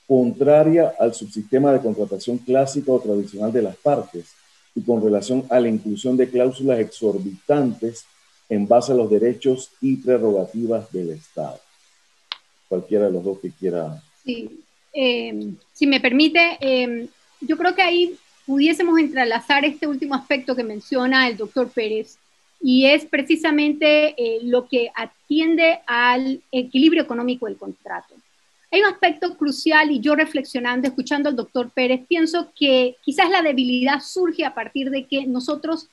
contraria al subsistema de contratación clásica o tradicional de las partes y con relación a la inclusión de cláusulas exorbitantes en base a los derechos y prerrogativas del Estado. Cualquiera de los dos que quiera. Sí. Si me permite, yo creo que ahí pudiésemos entrelazar este último aspecto que menciona el doctor Pérez, y es precisamente lo que atiende al equilibrio económico del contrato. Hay un aspecto crucial, y yo reflexionando, escuchando al doctor Pérez, pienso que quizás la debilidad surge a partir de que nosotros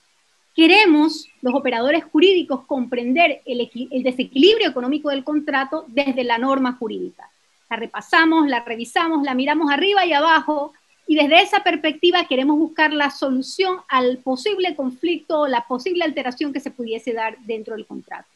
queremos, los operadores jurídicos, comprender el desequilibrio económico del contrato desde la norma jurídica. La repasamos, la revisamos, la miramos arriba y abajo, y desde esa perspectiva queremos buscar la solución al posible conflicto o la posible alteración que se pudiese dar dentro del contrato.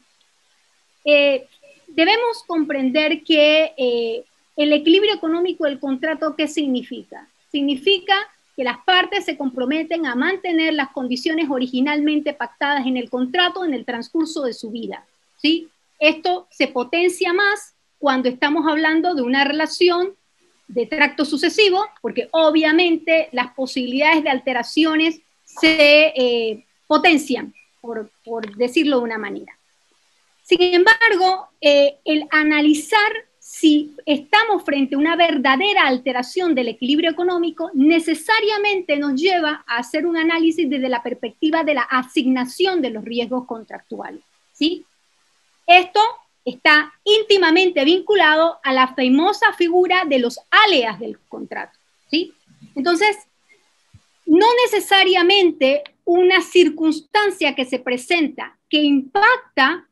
Debemos comprender que el equilibrio económico del contrato, ¿qué significa? Significa que las partes se comprometen a mantener las condiciones originalmente pactadas en el contrato en el transcurso de su vida, ¿sí? Esto se potencia más cuando estamos hablando de una relación de tracto sucesivo, porque obviamente las posibilidades de alteraciones se potencian, por decirlo de una manera. Sin embargo, el analizar si estamos frente a una verdadera alteración del equilibrio económico necesariamente nos lleva a hacer un análisis desde la perspectiva de la asignación de los riesgos contractuales, ¿sí? Esto está íntimamente vinculado a la famosa figura de los alias del contrato, ¿sí? Entonces, no necesariamente una circunstancia que se presenta que impacta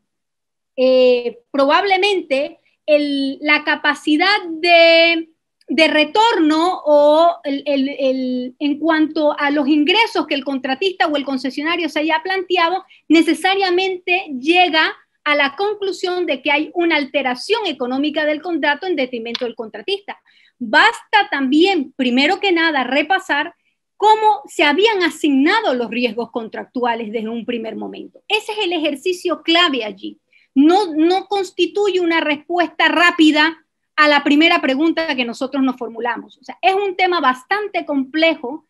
probablemente la capacidad de retorno o en cuanto a los ingresos que el contratista o el concesionario se haya planteado, necesariamente llega a la conclusión de que hay una alteración económica del contrato en detrimento del contratista. Basta también, primero que nada, repasar cómo se habían asignado los riesgos contractuales desde un primer momento. Ese es el ejercicio clave allí. No constituye una respuesta rápida a la primera pregunta que nosotros nos formulamos. O sea, es un tema bastante complejo.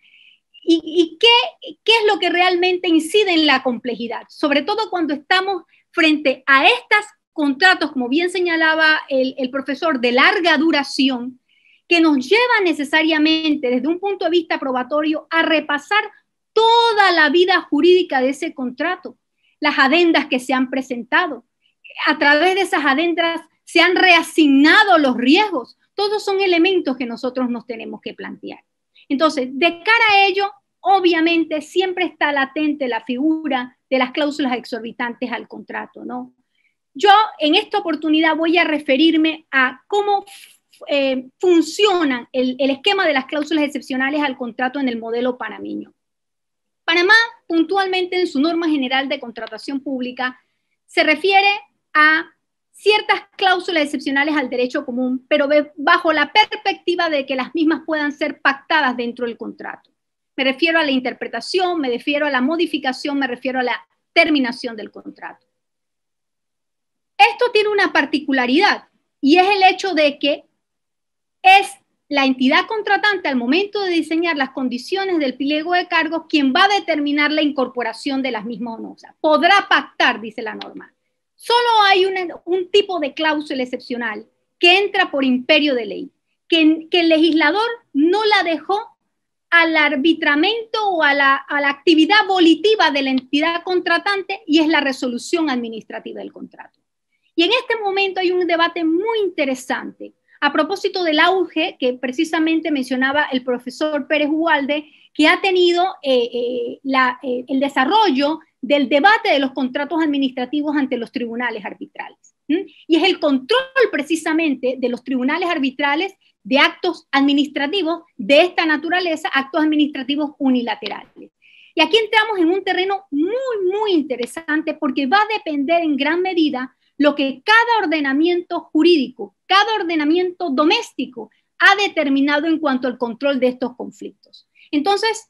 ¿Y qué es lo que realmente incide en la complejidad? Sobre todo cuando estamos frente a estos contratos, como bien señalaba el profesor, de larga duración, que nos lleva necesariamente desde un punto de vista probatorio a repasar toda la vida jurídica de ese contrato, las adendas que se han presentado. A través de esas adendas se han reasignado los riesgos. Todos son elementos que nosotros nos tenemos que plantear. Entonces, de cara a ello, obviamente siempre está latente la figura de las cláusulas exorbitantes al contrato, ¿no? Yo en esta oportunidad voy a referirme a cómo funcionan el esquema de las cláusulas excepcionales al contrato en el modelo panameño. Panamá, puntualmente en su norma general de contratación pública, se refiere a ciertas cláusulas excepcionales al derecho común, pero bajo la perspectiva de que las mismas puedan ser pactadas dentro del contrato. Me refiero a la interpretación, me refiero a la modificación, me refiero a la terminación del contrato. Esto tiene una particularidad y es el hecho de que es la entidad contratante, al momento de diseñar las condiciones del pliego de cargos, quien va a determinar la incorporación de las mismas o no. O sea, podrá pactar, dice la norma. Solo hay un tipo de cláusula excepcional que entra por imperio de ley, que el legislador no la dejó al arbitramiento o a la actividad volitiva de la entidad contratante, y es la resolución administrativa del contrato. Y en este momento hay un debate muy interesante a propósito del auge que precisamente mencionaba el profesor Pérez Ugalde, que ha tenido el desarrollo del debate de los contratos administrativos ante los tribunales arbitrales. Y es el control precisamente de los tribunales arbitrales de actos administrativos de esta naturaleza, actos administrativos unilaterales. Y aquí entramos en un terreno muy, muy interesante, porque va a depender en gran medida lo que cada ordenamiento jurídico, cada ordenamiento doméstico ha determinado en cuanto al control de estos conflictos. Entonces,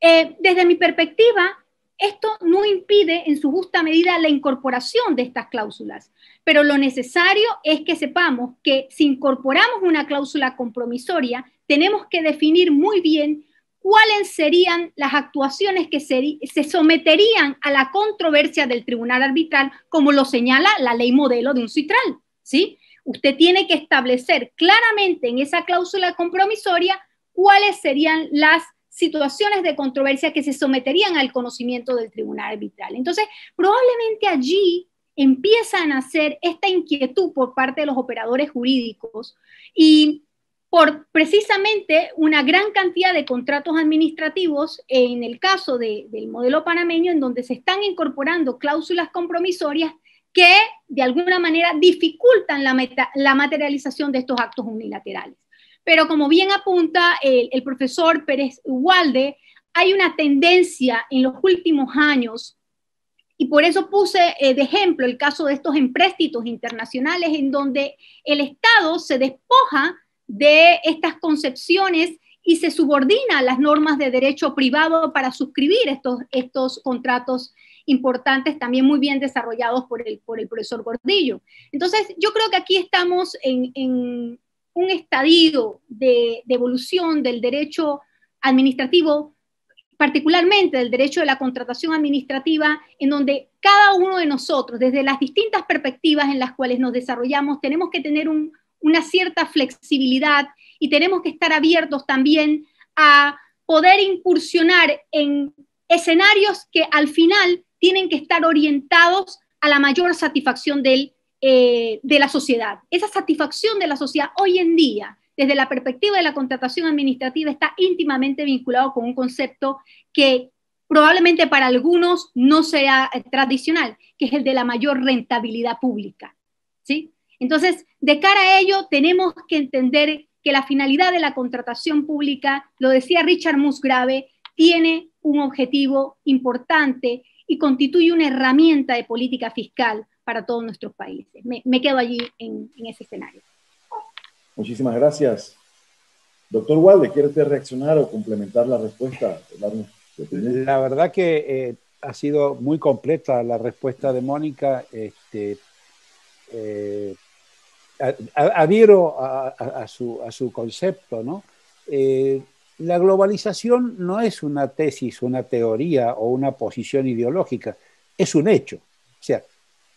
desde mi perspectiva, esto no impide en su justa medida la incorporación de estas cláusulas, pero lo necesario es que sepamos que si incorporamos una cláusula compromisoria, tenemos que definir muy bien cuáles serían las actuaciones que se someterían a la controversia del tribunal arbitral, como lo señala la ley modelo de un citral, ¿sí? Usted tiene que establecer claramente en esa cláusula compromisoria cuáles serían las situaciones de controversia que se someterían al conocimiento del tribunal arbitral. Entonces, probablemente allí empieza a nacer esta inquietud por parte de los operadores jurídicos, y por precisamente una gran cantidad de contratos administrativos, en el caso del modelo panameño, en donde se están incorporando cláusulas compromisorias que de alguna manera dificultan la materialización de estos actos unilaterales. Pero como bien apunta el profesor Pérez Ugalde, hay una tendencia en los últimos años, y por eso puse de ejemplo el caso de estos empréstitos internacionales, en donde el Estado se despoja de estas concepciones y se subordina a las normas de derecho privado para suscribir estos contratos importantes, también muy bien desarrollados por el profesor Gordillo. Entonces, yo creo que aquí estamos en un estadio de evolución del derecho administrativo, particularmente del derecho de la contratación administrativa, en donde cada uno de nosotros, desde las distintas perspectivas en las cuales nos desarrollamos, tenemos que tener una cierta flexibilidad, y tenemos que estar abiertos también a poder incursionar en escenarios que al final tienen que estar orientados a la mayor satisfacción de la sociedad. Esa satisfacción de la sociedad hoy en día, desde la perspectiva de la contratación administrativa, está íntimamente vinculado con un concepto que probablemente para algunos no sea tradicional, que es el de la mayor rentabilidad pública, ¿sí? Entonces, de cara a ello, tenemos que entender que la finalidad de la contratación pública, lo decía Richard Musgrave, tiene un objetivo importante y constituye una herramienta de política fiscal para todos nuestros países. Me quedo allí en ese escenario. Muchísimas gracias. Doctor Ugalde, ¿quiere usted reaccionar o complementar la respuesta? La verdad que ha sido muy completa la respuesta de Mónica. Adhiero a su concepto, ¿no? La globalización no es una tesis, una teoría o una posición ideológica, es un hecho. O sea,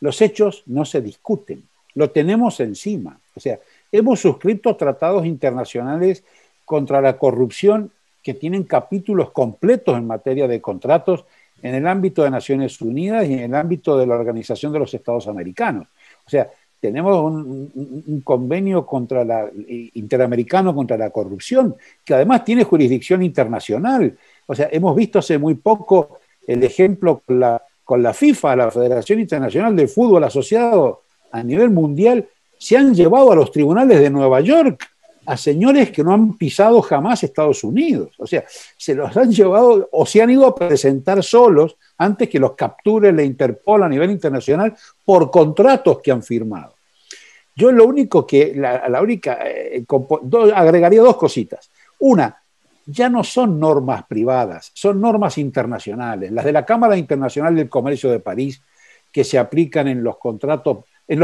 los hechos no se discuten, lo tenemos encima. O sea, hemos suscrito tratados internacionales contra la corrupción que tienen capítulos completos en materia de contratos en el ámbito de Naciones Unidas y en el ámbito de la Organización de los Estados Americanos. O sea, tenemos un convenio interamericano contra la corrupción, que además tiene jurisdicción internacional. O sea, hemos visto hace muy poco el ejemplo con la FIFA, la Federación Internacional de Fútbol Asociado a nivel mundial. Se han llevado a los tribunales de Nueva York a señores que no han pisado jamás Estados Unidos. O sea, se los han llevado o se han ido a presentar solos antes que los capture la Interpol a nivel internacional por contratos que han firmado. Yo lo único que, agregaría dos cositas. Una, ya no son normas privadas, son normas internacionales, las de la Cámara Internacional del Comercio de París, que se aplican en los contratos que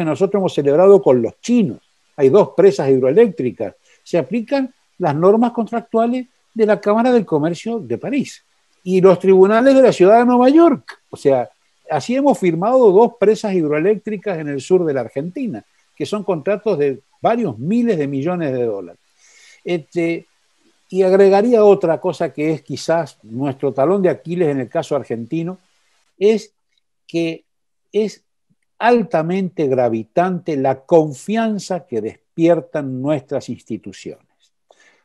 nosotros hemos celebrado con los chinos. Hay 2 presas hidroeléctricas se aplican las normas contractuales de la Cámara del Comercio de París y los tribunales de la ciudad de Nueva York. O sea, así hemos firmado 2 presas hidroeléctricas en el sur de la Argentina, que son contratos de varios miles de millones de dólares. Y agregaría otra cosa que es quizás nuestro talón de Aquiles en el caso argentino, es que es altamente gravitante la confianza que despiertan nuestras instituciones.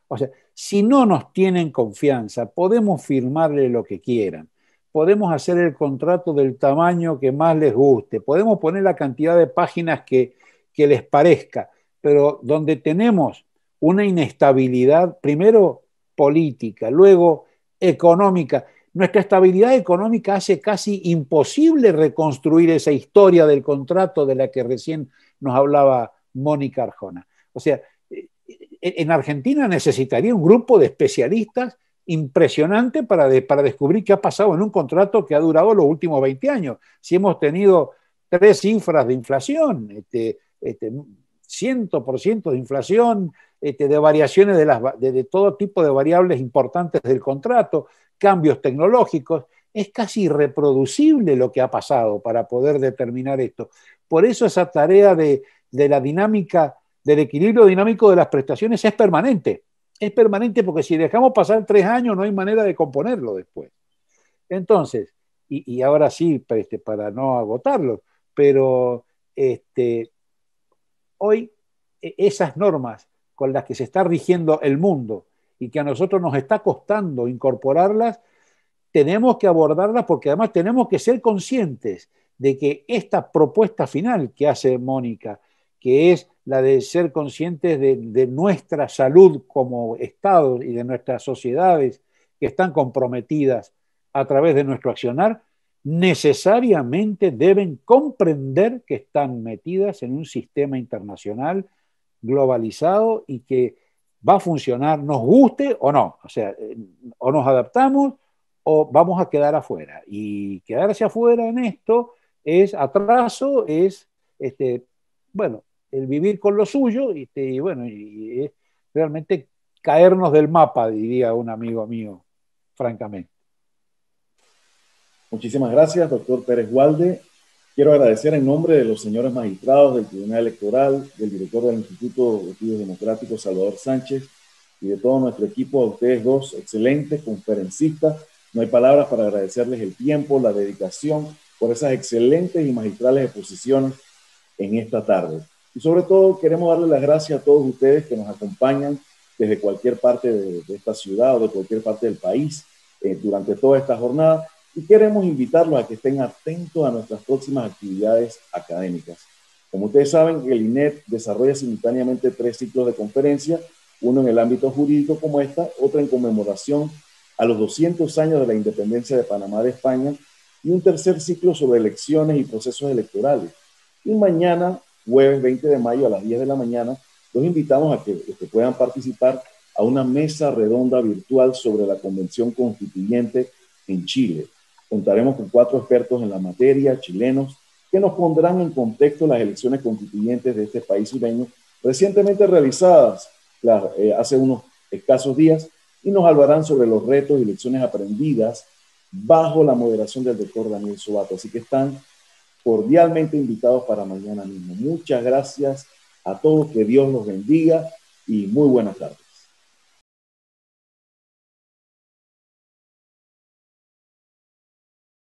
O sea, si no nos tienen confianza, podemos firmarle lo que quieran, podemos hacer el contrato del tamaño que más les guste, podemos poner la cantidad de páginas que les parezca, pero donde tenemos una inestabilidad, primero política, luego económica. Nuestra estabilidad económica hace casi imposible reconstruir esa historia del contrato de la que recién nos hablaba Mónica Arjona. O sea, en Argentina necesitaría un grupo de especialistas impresionante para descubrir qué ha pasado en un contrato que ha durado los últimos 20 años. Si hemos tenido 3 cifras de inflación, 100% de inflación, de variaciones de todo tipo de variables importantes del contrato, cambios tecnológicos, es casi irreproducible lo que ha pasado para poder determinar esto. Por eso esa tarea de la dinámica, del equilibrio dinámico de las prestaciones es permanente. Es permanente porque si dejamos pasar 3 años no hay manera de componerlo después. Entonces, y ahora sí, para no agotarlo, pero hoy esas normas con las que se está rigiendo el mundo y que a nosotros nos está costando incorporarlas, tenemos que abordarlas porque además tenemos que ser conscientes de que esta propuesta final que hace Mónica, que es la de ser conscientes de nuestra salud como Estado y de nuestras sociedades que están comprometidas a través de nuestro accionar, necesariamente deben comprender que están metidas en un sistema internacional globalizado y que va a funcionar, nos guste o no. O sea, o nos adaptamos o vamos a quedar afuera. Y quedarse afuera en esto es atraso, es, bueno, el vivir con lo suyo, y bueno, y es realmente caernos del mapa, diría un amigo mío, francamente. Muchísimas gracias, doctor Pérez Walde. Quiero agradecer en nombre de los señores magistrados del Tribunal Electoral, del director del Instituto de Estudios Democráticos, Salvador Sánchez, y de todo nuestro equipo, a ustedes dos, excelentes conferencistas. No hay palabras para agradecerles el tiempo, la dedicación, por esas excelentes y magistrales exposiciones en esta tarde. Y sobre todo queremos darle las gracias a todos ustedes que nos acompañan desde cualquier parte de esta ciudad o de cualquier parte del país durante toda esta jornada. Y queremos invitarlos a que estén atentos a nuestras próximas actividades académicas. Como ustedes saben, el INED desarrolla simultáneamente 3 ciclos de conferencia, uno en el ámbito jurídico como esta, otro en conmemoración a los 200 años de la independencia de Panamá de España y un tercer ciclo sobre elecciones y procesos electorales. Y mañana, jueves 20 de mayo a las 10 de la mañana, los invitamos a que puedan participar a una mesa redonda virtual sobre la Convención Constituyente en Chile. Contaremos con 4 expertos en la materia, chilenos, que nos pondrán en contexto las elecciones constituyentes de este país sureño recientemente realizadas hace unos escasos días y nos hablarán sobre los retos y lecciones aprendidas bajo la moderación del doctor Daniel Sobato. Así que están cordialmente invitados para mañana mismo. Muchas gracias a todos, que Dios los bendiga y muy buenas tardes.